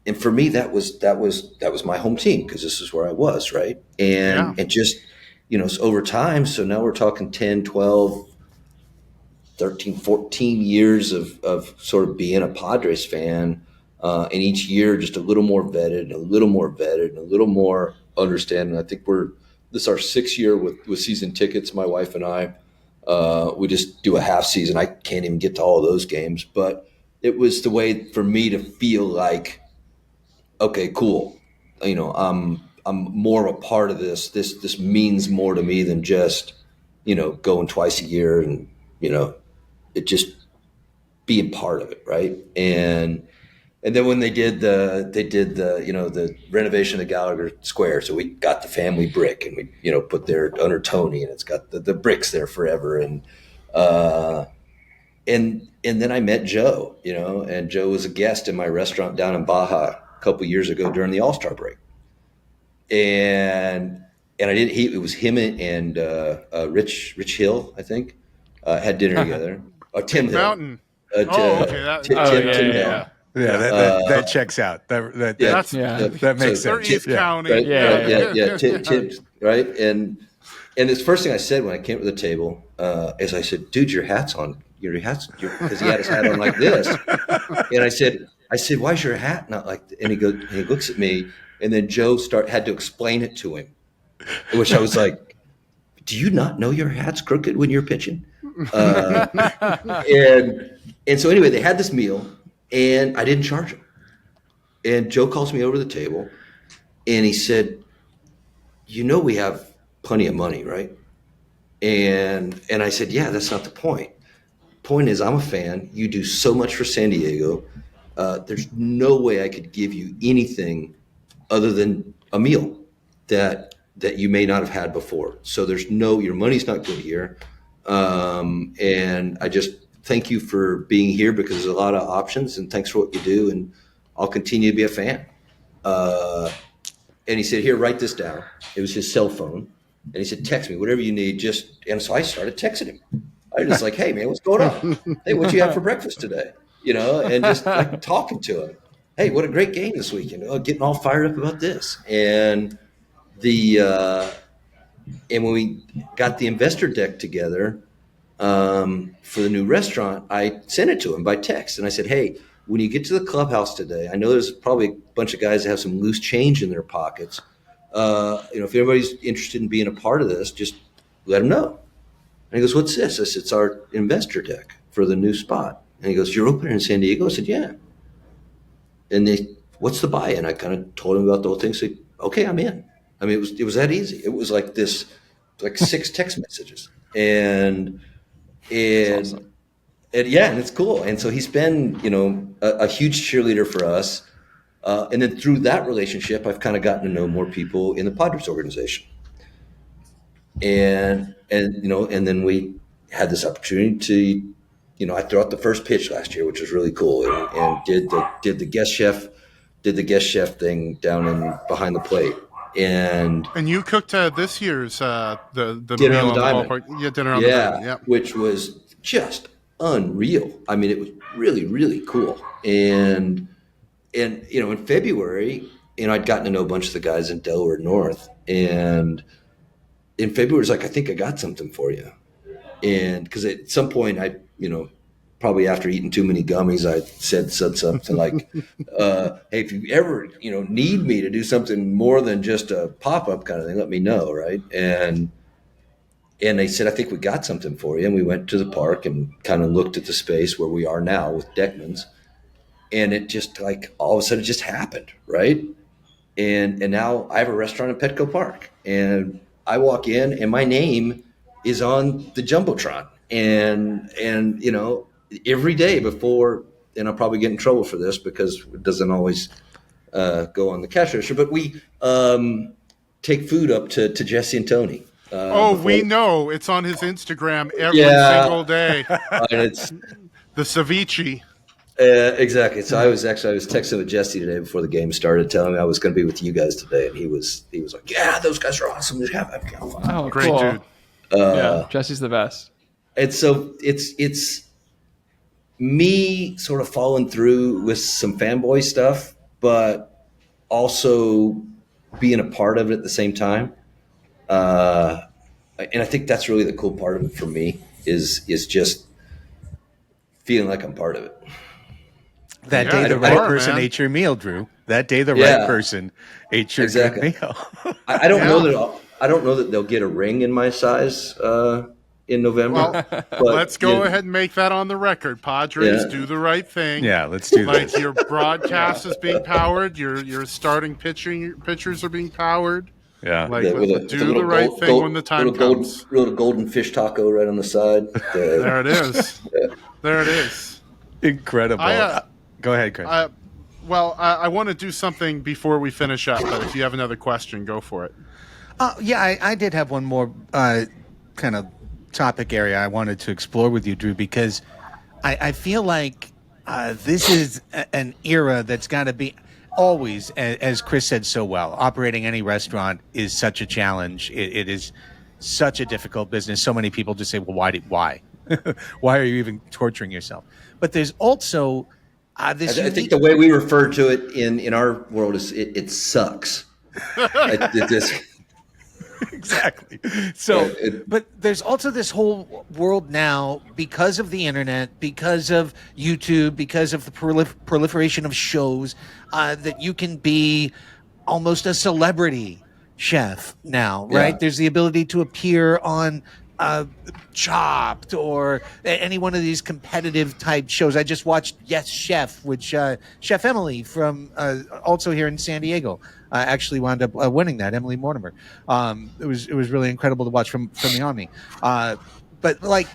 And for me, that was my home team, because this is where I was, right? And just, so over time, so now we're talking 10, 12, 13, 14 years of sort of being a Padres fan, and each year just a little more vetted, a little more vetted, and a little more understanding. I think this is our 6th year with season tickets, my wife and I. We just do a half season. I can't even get to all of those games, but it was the way for me to feel like, okay, cool. I'm more of a part of this. This means more to me than just, going twice a year and, it just being part of it. Right. And then when they did the renovation of Gallagher Square, so we got the family brick and we put there under Tony, and it's got the bricks there forever. And then I met Joe, and Joe was a guest in my restaurant down in Baja a couple years ago during the All-Star break. And it was him and Rich Hill, I think, had dinner together. Tim Hill. Mountain. Tim Hill. Yeah, that checks out. That makes They're sense. East County. Right? Yeah. Tips, right? And this first thing I said when I came to the table is I said, "Dude, your hat's on. Your hat's," because he had his hat on like this. And I said, "Why is your hat not like?" And he goes, and he looks at me, and then Joe had to explain it to him, which I was like, "Do you not know your hat's crooked when you're pitching?" And so anyway, they had this meal, and I didn't charge him. And Joe calls me over to the table, and he said, "We have plenty of money, right?" And I said, "Yeah, that's not the point. Point is, I'm a fan. You do so much for San Diego. There's no way I could give you anything other than a meal that you may not have had before. So your money's not good here. And I just thank you for being here because there's a lot of options, and thanks for what you do. And I'll continue to be a fan." And he said, "Here, write this down." It was his cell phone. And he said, "Text me, whatever you need." And so I started texting him. I was just like, "Hey, man, what's going on? Hey, what you have for breakfast today?" And just like talking to him. "Hey, what a great game this weekend. Getting all fired up about this." And when we got the investor deck together for the new restaurant, I sent it to him by text. And I said, "Hey, when you get to the clubhouse today, I know there's probably a bunch of guys that have some loose change in their pockets. If anybody's interested in being a part of this, just let them know." And he goes, "What's this?" I said, "It's our investor deck for the new spot." And he goes, "You're opening in San Diego?" I said, "Yeah." And "What's the buy-in?" I kind of told him about the whole thing. I said, "Okay, I'm in." I mean, it was that easy. It was like this, like 6 text messages. And awesome. And it's cool. And so he's been, a huge cheerleader for us. And then through that relationship, I've kind of gotten to know more people in the Padres organization. And then we had this opportunity to, I threw out the first pitch last year, which was really cool, and did the guest chef thing down in behind the plate. And you cooked this year's the Dinner meal on the Diamond. ballpark. Yeah, Dinner on the Diamond. Yeah, which was just unreal. I mean, it was really, really cool. And in February, I'd gotten to know a bunch of the guys in Delaware North, and in February, it's like, "I think I got something for you." And because at some point, I probably after eating too many gummies, I said something like, "Hey, if you ever need me to do something more than just a pop-up kind of thing, let me know." Right. And they said, "I think we got something for you." And we went to the park and kind of looked at the space where we are now with Deckman's. And it just like all of a sudden it just happened. Right. And now I have a restaurant in Petco Park, and I walk in and my name is on the Jumbotron. And every day before, and I'll probably get in trouble for this because it doesn't always go on the cash register, but we take food up to Jesse and Tony. we know it's on his Instagram every single day. And it's the ceviche. Exactly. So I was texting with Jesse today before the game started, telling him I was going to be with you guys today, and he was like, "Yeah, those guys are awesome. Oh, great cool. dude." Yeah, Jesse's the best. And so it's me sort of following through with some fanboy stuff, but also being a part of it at the same time. And I think that's really the cool part of it for me is just feeling like I'm part of it. That day the right person ate your meal, Drew. That day the right person ate your good meal. I don't know that they'll get a ring in my size in November. Well, but, let's go ahead and make that on the record. Padres, do the right thing. Yeah, let's do like this. Your broadcast is being powered. Your starting pitchers are being powered. Yeah, like do the right thing when the time comes. Little golden fish taco right on the side. There it is. There it is. Incredible. Go ahead, Chris. I want to do something before we finish up, but if you have another question, go for it. I did have one more kind of topic area I wanted to explore with you, Drew, because I feel like this is an era that's got to be always, as Chris said so well, operating any restaurant is such a challenge. It is such a difficult business. So many people just say, well, why? Why are you even torturing yourself? But there's also this I think unique. the way we refer to it in our world is it sucks. It just, Exactly. So, it- but there's also this whole world now because of the internet, because of YouTube, because of the proliferation of shows, that you can be almost a celebrity chef now, right? Yeah. There's the ability to appear on uh, Chopped or any one of these competitive type shows. I just watched Yes Chef, which Chef Emily from also here in San Diego actually wound up winning that. Emily Mortimer. It was really incredible to watch from the Omni. But like,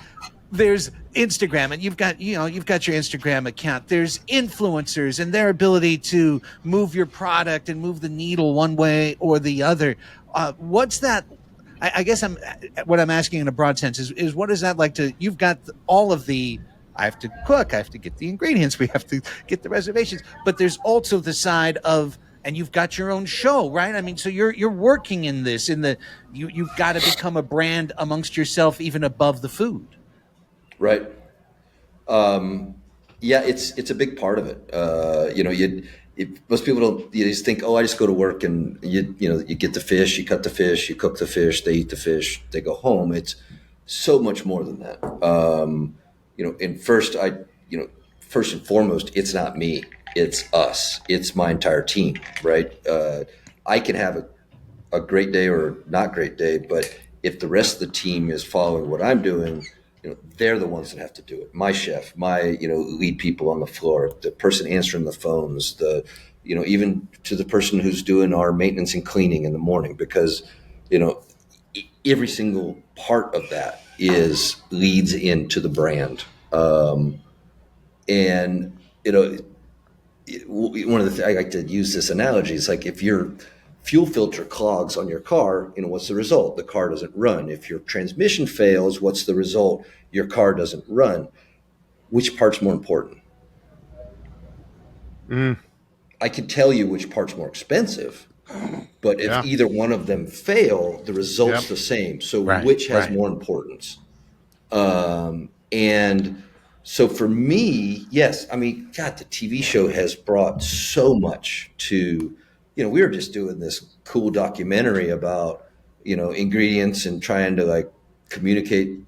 there's Instagram, and you've got your Instagram account. There's influencers and their ability to move your product and move the needle one way or the other. What's that? I guess what I'm asking in a broad sense is what is that like to? You've got all of the. I have to cook. I have to get the ingredients. We have to get the reservations. But there's also the side of, and you've got your own show, right? I mean, so you're working in this you've got to become a brand amongst yourself, even above the food. right. Yeah, it's a big part of it. Most people don't. You just think, oh, I just go to work and you get the fish, you cut the fish, you cook the fish, they eat the fish, they go home. It's so much more than that. And first and foremost, it's not me, it's us, it's my entire team, right? I can have a great day or not great day, but if the rest of the team is following what I'm doing, they're the ones that have to do it. My chef, my lead people on the floor, the person answering the phones, even to the person who's doing our maintenance and cleaning in the morning, because every single part of that leads into the brand. And one of the things I like to use this analogy is like, if your fuel filter clogs on your car, what's the result? The car doesn't run. If your transmission fails, what's the result? Your car doesn't run. Which part's more important? I can tell you which part's more expensive, but if either one of them fail, the result's the same. So which has more importance? And so for me, yes, I mean, God, the TV show has brought so much to, we were just doing this cool documentary about, ingredients and trying to like communicate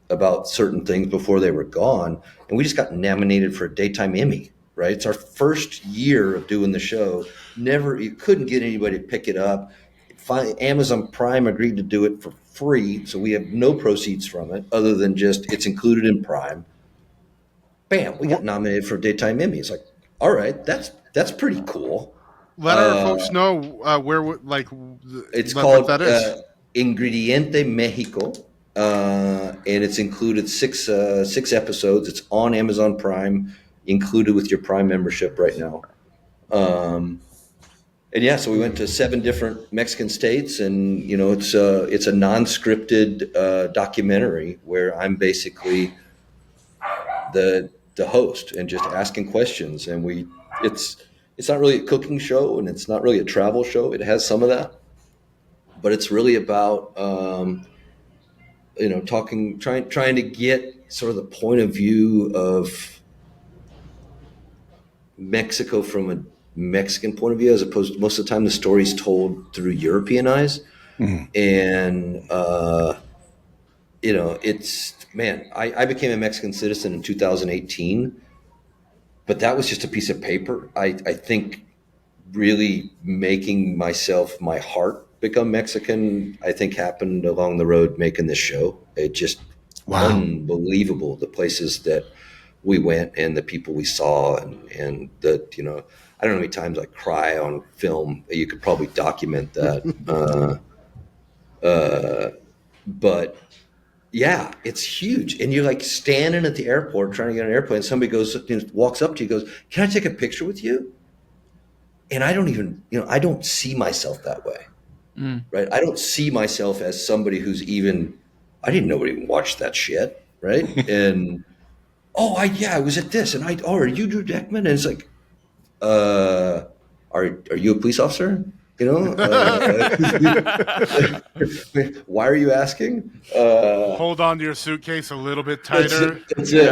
about certain things before they were gone. And we just got nominated for a daytime Emmy, right? It's our first year of doing the show. You couldn't get anybody to pick it up. Amazon Prime agreed to do it for free, so we have no proceeds from it other than just it's included in Prime. Bam, we got nominated for a daytime Emmy. It's like, all right, that's pretty cool. Let our folks know it's what called that is. Ingrediente Mexico, and it's included six episodes. It's on Amazon Prime, included with your Prime membership right now. And yeah, so we went to 7 different Mexican states, and it's a non-scripted documentary where I'm basically the host and just asking questions. And it's not really a cooking show, and it's not really a travel show. It has some of that, but it's really about trying to get sort of the point of view of Mexico from a Mexican point of view, as opposed to most of the time the story's told through European eyes. And I became a Mexican citizen in 2018, but that was just a piece of paper. I think really making my heart become Mexican, I think happened along the road making this show. It just unbelievable, the places that we went and the people we saw, and I don't know how many times I cry on film. You could probably document that. But yeah, it's huge. And you're like standing at the airport trying to get on an airplane. Somebody walks up to you, goes, "Can I take a picture with you?" And I don't even, I don't see myself that way. Right. I don't see myself as somebody who's I didn't know even watched that shit. Right. And, I was at this, and are you Drew Deckman? And it's like, are you a police officer? You know, why are you asking? Hold on to your suitcase a little bit tighter. That's it.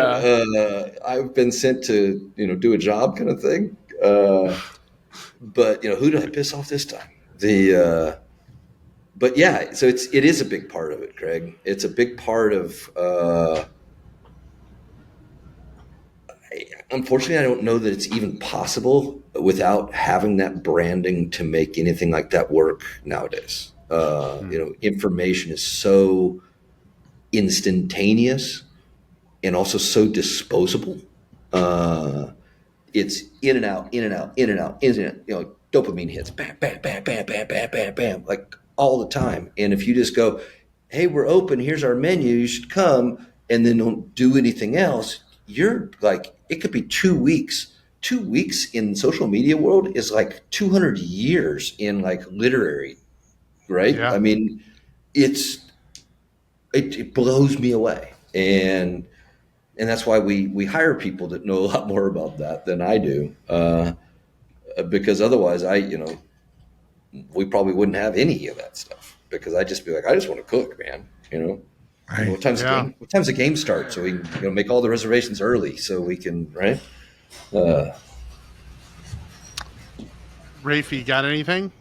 I've been sent to, do a job kind of thing. But who did I piss off this time? But yeah, so it is a big part of it, Craig. It's a big part of. Unfortunately, I don't know that it's even possible without having that branding to make anything like that work nowadays. Information is so instantaneous and also so disposable. It's in and out, in and out, in and out, in and out. Dopamine hits, bam, bam, bam, bam, bam, bam, bam, bam, like all the time. And if you just go, hey, we're open, here's our menu, you should come, and then don't do anything else, you're like, it could be 2 weeks. 2 weeks in social media world is like 200 years in like literary, right? Yeah. I mean, it blows me away. And that's why we hire people that know a lot more about that than I do. Because otherwise we probably wouldn't have any of that stuff, because I'd just be like, I just want to cook, man. Right. What time's the game start, so we can make all the reservations early so we can, right? Raphie, got anything?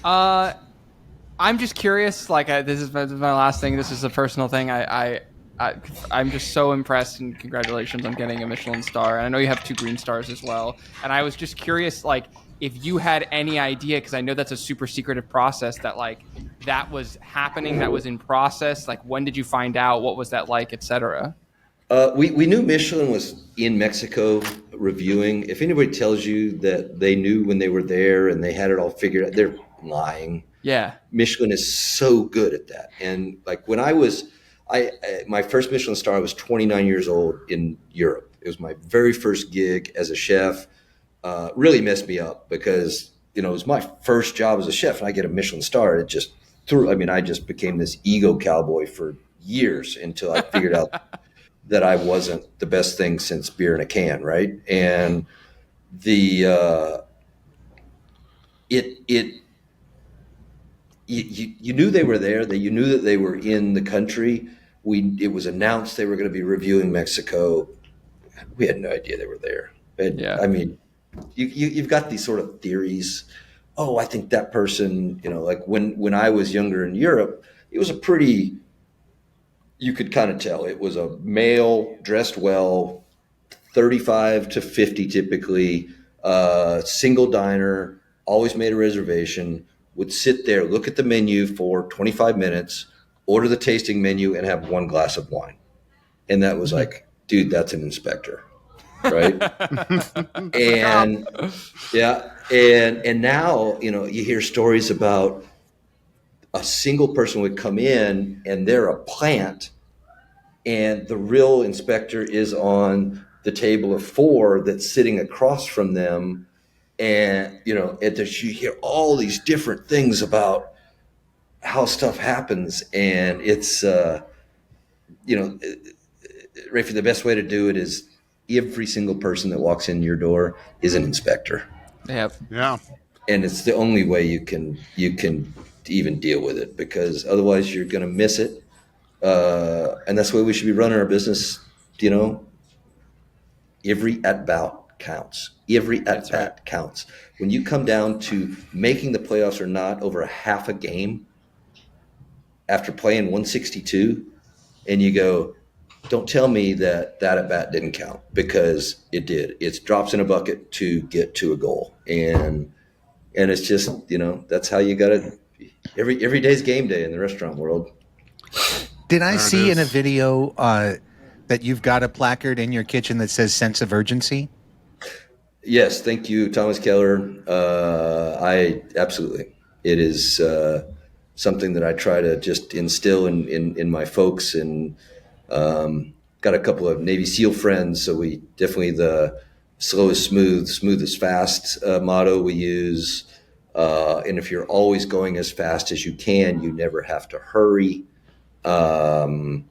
I'm just curious. Like, this is my last thing. This is a personal thing. I'm just so impressed, and congratulations on getting a Michelin star. And I know you have 2 green stars as well. And I was just curious, like, if you had any idea, because I know that's a super secretive process, that like that was happening, that was in process. Like, when did you find out? What was that like, et cetera? We knew Michelin was in Mexico reviewing. If anybody tells you that they knew when they were there and they had it all figured out, they're lying. Yeah. Michelin is so good at that. And like when my first Michelin star, I was 29 years old in Europe. It was my very first gig as a chef. Really messed me up because, it was my first job as a chef, and I get a Michelin star. It just I just became this ego cowboy for years until I figured out that I wasn't the best thing since beer in a can. Right. And you knew they were there, that you knew that they were in the country. It was announced they were going to be reviewing Mexico. We had no idea they were there. I mean, you've got these sort of theories. Oh, I think that person, like when I was younger in Europe, it was you could kind of tell it was a male, dressed well, 35 to 50 typically, single diner, always made a reservation, would sit there, look at the menu for 25 minutes, order the tasting menu, and have 1 glass of wine. And that was like, dude, that's an inspector. Right. And yeah. And now, you hear stories about a single person would come in and they're a plant, and the real inspector is on the table of 4 that's sitting across from them. And, you hear all these different things about how stuff happens. And it's, Raphie, the best way to do it is every single person that walks in your door is an inspector. Yep. Yeah. And it's the only way you can even deal with it, because otherwise you're going to miss it. And that's the way we should be running our business. Every at-bat counts. Every at-bat counts. When you come down to making the playoffs or not over a half a game after playing 162, and you go, don't tell me that at-bat didn't count, because it did. It's drops in a bucket to get to a goal. And it's just, that's how you got to – every day's game day in the restaurant world. Did I see in a video that you've got a placard in your kitchen that says sense of urgency? Yes. Thank you, Thomas Keller. I absolutely. It is something that I try to just instill in my folks, and got a couple of Navy SEAL friends. So we definitely the slow is smooth, smooth is fast motto we use. And if you're always going as fast as you can, you never have to hurry. And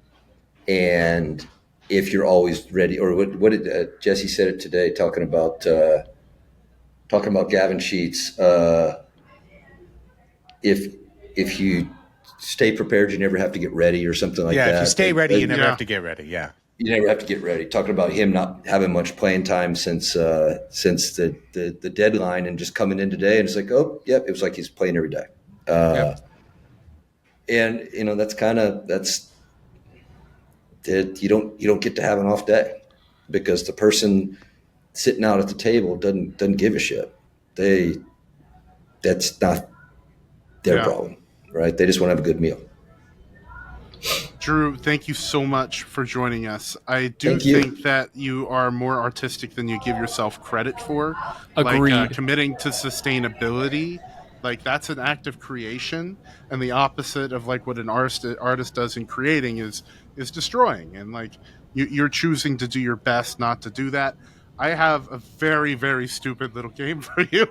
if you're always ready, or what did Jesse said it today, talking about Gavin Sheets, if you stay prepared, you never have to get ready or something like that. If you stay ready, you never yeah. have to get ready. Yeah. You never have to get ready. Talking about him not having much playing time since the deadline and just coming in today, and it's like, oh, yep, it was like he's playing every day. And that's you don't get to have an off day because the person sitting out at the table doesn't give a shit. That's not their problem, right? They just want to have a good meal. Drew, thank you so much for joining us. I do think that you are more artistic than you give yourself credit for. Agreed. Like committing to sustainability, like that's an act of creation, and the opposite of like what an artist does in creating is destroying. And like you're choosing to do your best not to do that. I have a very, very stupid little game for you.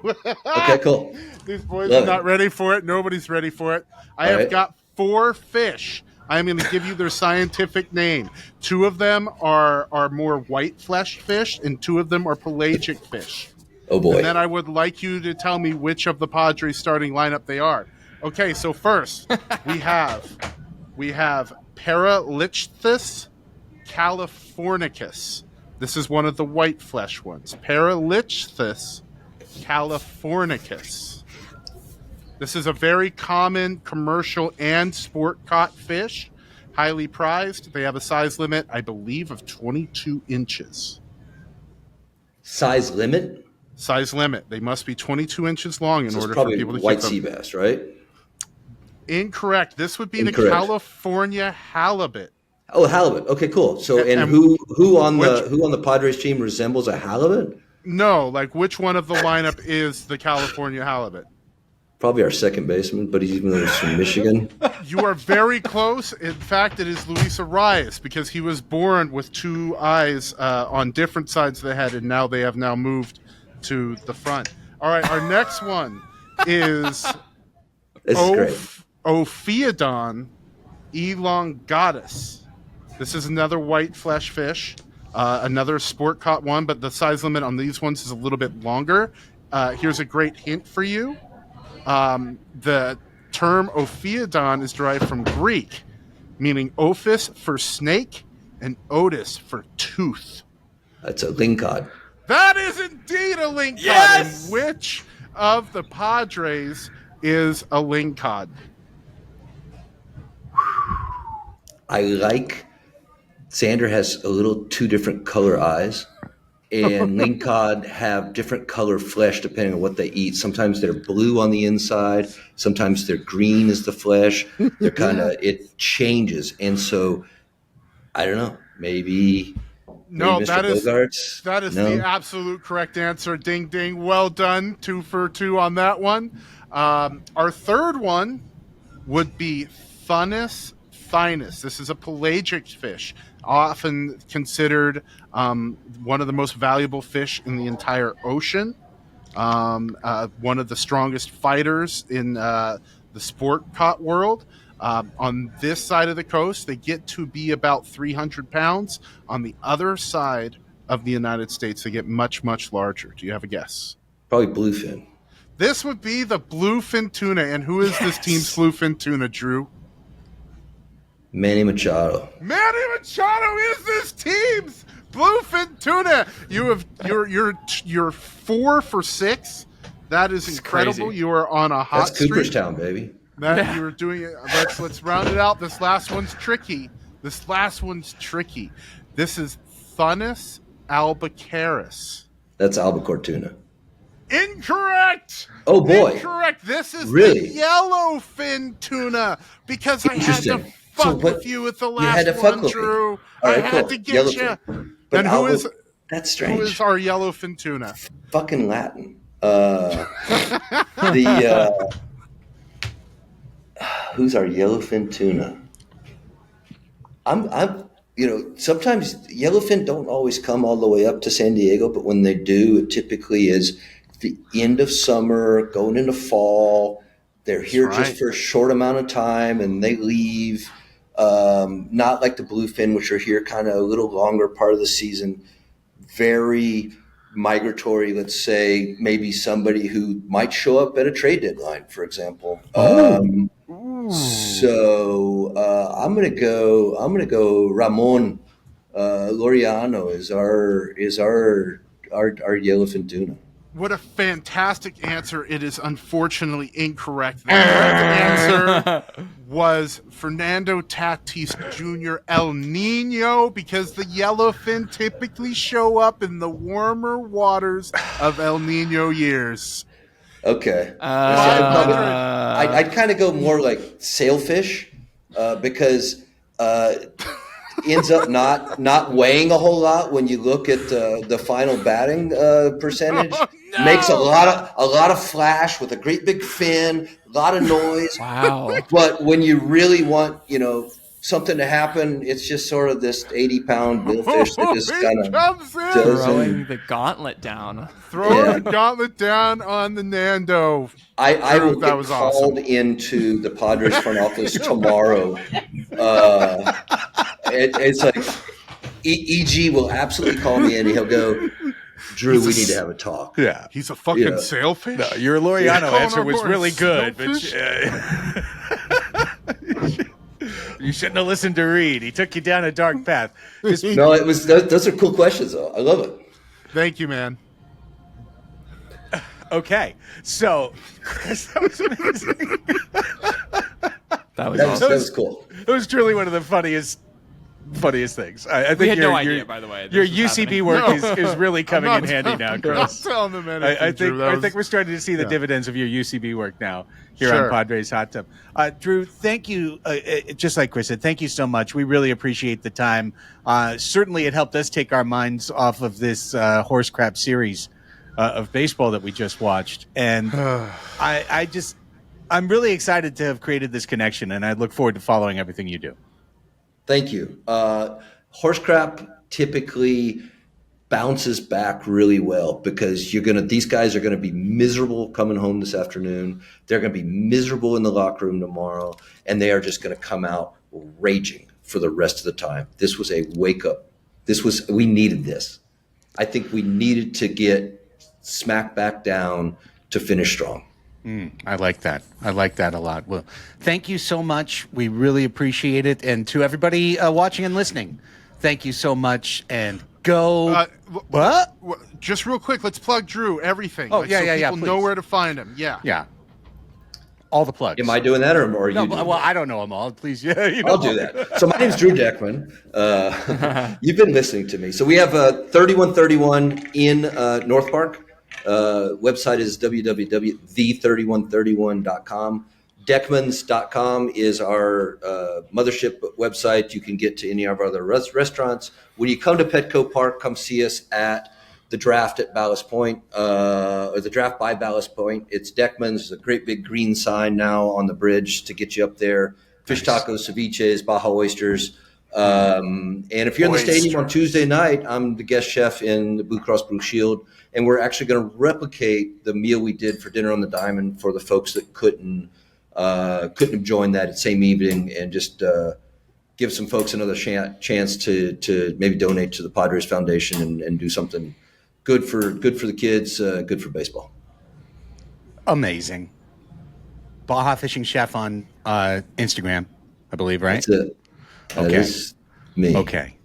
Okay, cool. These boys are not ready for it. Nobody's ready for it. I have got 4 fish. I'm going to give you their scientific name. 2 of them are more white-fleshed fish, and 2 of them are pelagic fish. Oh, boy. And then I would like you to tell me which of the Padres starting lineup they are. Okay, so first, we have Paralichthys californicus. This is one of the white flesh ones. Paralichthys californicus. This is a very common commercial and sport caught fish, highly prized. They have a size limit, I believe, of 22 inches. Size limit? Size limit. They must be 22 inches long in order for people to keep them. White sea bass, right? Incorrect. This would be the California halibut. Oh, halibut. Okay, cool. So, and who on the Padres team resembles a halibut? No, like which one of the lineup is the California halibut? Probably our second baseman, but even though he's from Michigan. You are very close. In fact, it is Luis Arias because he was born with 2 eyes on different sides of the head, and now they have moved to the front. All right, our next one is Ophiodon elongatus. This is another white flesh fish, another sport caught one, but the size limit on these ones is a little bit longer. Here's a great hint for you. The term Ophiodon is derived from Greek, meaning ophis for snake and otis for tooth. That's a lingcod. That is indeed a lingcod. Yes! And which of the Padres is a lingcod? I like Xander has a little 2 different color eyes, and lingcod have different color flesh depending on what they eat. Sometimes they're blue on the inside. Sometimes they're green as the flesh. They're it changes. And so, I don't know, maybe No, Mr. that is the absolute correct answer. Ding, ding. Well done. 2 for 2 on that one. Our third one would be Thunus thinus. This is a pelagic fish, often considered one of the most valuable fish in the entire ocean. One of the strongest fighters in the sport caught world. On this side of the coast, they get to be about 300 pounds. On the other side of the United States, they get much, much larger. Do you have a guess? Probably bluefin. This would be the bluefin tuna. And who is this team's bluefin tuna, Drew? Manny Machado. Manny Machado is this team's bluefin tuna. You're 4 for 6. That is incredible. Crazy. You are on a hot That's streak. Cooperstown, baby. You were doing it. Let's round it out. This last one's tricky. This is Thunus albicaris. That's albacore tuna. Incorrect. Oh, boy. Incorrect. This is Really? the yellowfin tuna because I had to fuck with you with the last had to fuck one, with Drew. me. All right, I had cool. to get you. But And who is that's strange. who is our yellowfin tuna? Fucking Latin. Who's our yellowfin tuna? Sometimes yellowfin don't always come all the way up to San Diego, but when they do, it typically is the end of summer, going into fall. They're here just for a short amount of time and they leave. Not like the bluefin, which are here kind of a little longer part of the season. Very migratory, let's say maybe somebody who might show up at a trade deadline, for example. So I'm gonna go Ramon Laureano is our yellowfin tuna. What a fantastic answer. It is unfortunately incorrect. The correct answer was Fernando Tatis Jr. El Nino, because the yellowfin typically show up in the warmer waters of El Nino years. Okay. I'd kind of go more like sailfish because ends up not weighing a whole lot when you look at the final batting percentage. Oh, no! Makes a lot of flash with a great big fin, a lot of noise. Wow. But when you really want, something to happen, it's just sort of this 80-pound billfish that just kind of throwing the gauntlet down. The gauntlet down on the Nando. I will that get was called awesome. into the Padres front office tomorrow. It's like EG will absolutely call me in. He'll go, Drew, we need to have a talk. Yeah. He's a fucking sailfish. No, your Laureano Calling answer our was boy really good, sailfish? but you shouldn't have listened to Reed. He took you down a dark path. No, it was those are cool questions though. I love it. Thank you, man. Okay, so Chris, that was amazing. That was That awesome. was cool. It was truly one of the funniest things. I think We had your, no idea, by the way. Your this was UCB happening. work is really coming I'm in not handy now, telling- I'm Chris. not telling them anything, I Drew. That think was- we're starting to see the dividends of your UCB work now here Sure. on Padres Hot Tub. Drew, thank you. Just like Chris said, thank you so much. We really appreciate the time. Certainly, it helped us take our minds off of this horse crap series of baseball that we just watched, and I'm really excited to have created this connection, and I look forward to following everything you do. Thank you. Horse crap typically bounces back really well because these guys are gonna be miserable coming home this afternoon. They're gonna be miserable in the locker room tomorrow, and they are just gonna come out raging for the rest of the time. This was a wake up. We needed this. I think we needed to get smack back down to finish strong. I like that. I like that a lot. Well, thank you so much. We really appreciate it. And to everybody watching and listening, thank you so much. And go. What? Just real quick, let's plug Drew. Everything. Oh, so yeah. people know Please. where to find him. Yeah. Yeah. All the plugs. Am I doing that or are No, you doing well, that? I don't know them all. Please, yeah. I'll do that. So my name's Drew Deckman. You've been listening to me. So we have 3131 in North Park. Website is www.the3131.com. Deckmans.com is our mothership website. You can get to any of our other restaurants. When you come to Petco Park, come see us at the draft at Ballast Point, or the draft by Ballast Point. It's Deckman's, a great big green sign now on the bridge to get you up there. Fish tacos, ceviches, Baja oysters. And if you're in the stadium on Tuesday night, I'm the guest chef in the Blue Cross Blue Shield, and we're actually going to replicate the meal we did for Dinner on the Diamond for the folks that couldn't have joined that same evening, and just give some folks another chance to maybe donate to the Padres Foundation and do something good for the kids, good for baseball. Amazing. Baja Fishing Chef on Instagram, I believe, right? That's it. That is me. Okay.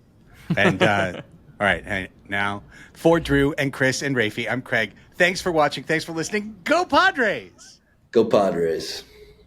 And all right. And now for Drew and Chris and Raphie, I'm Craig. Thanks for watching. Thanks for listening. Go Padres! Go Padres.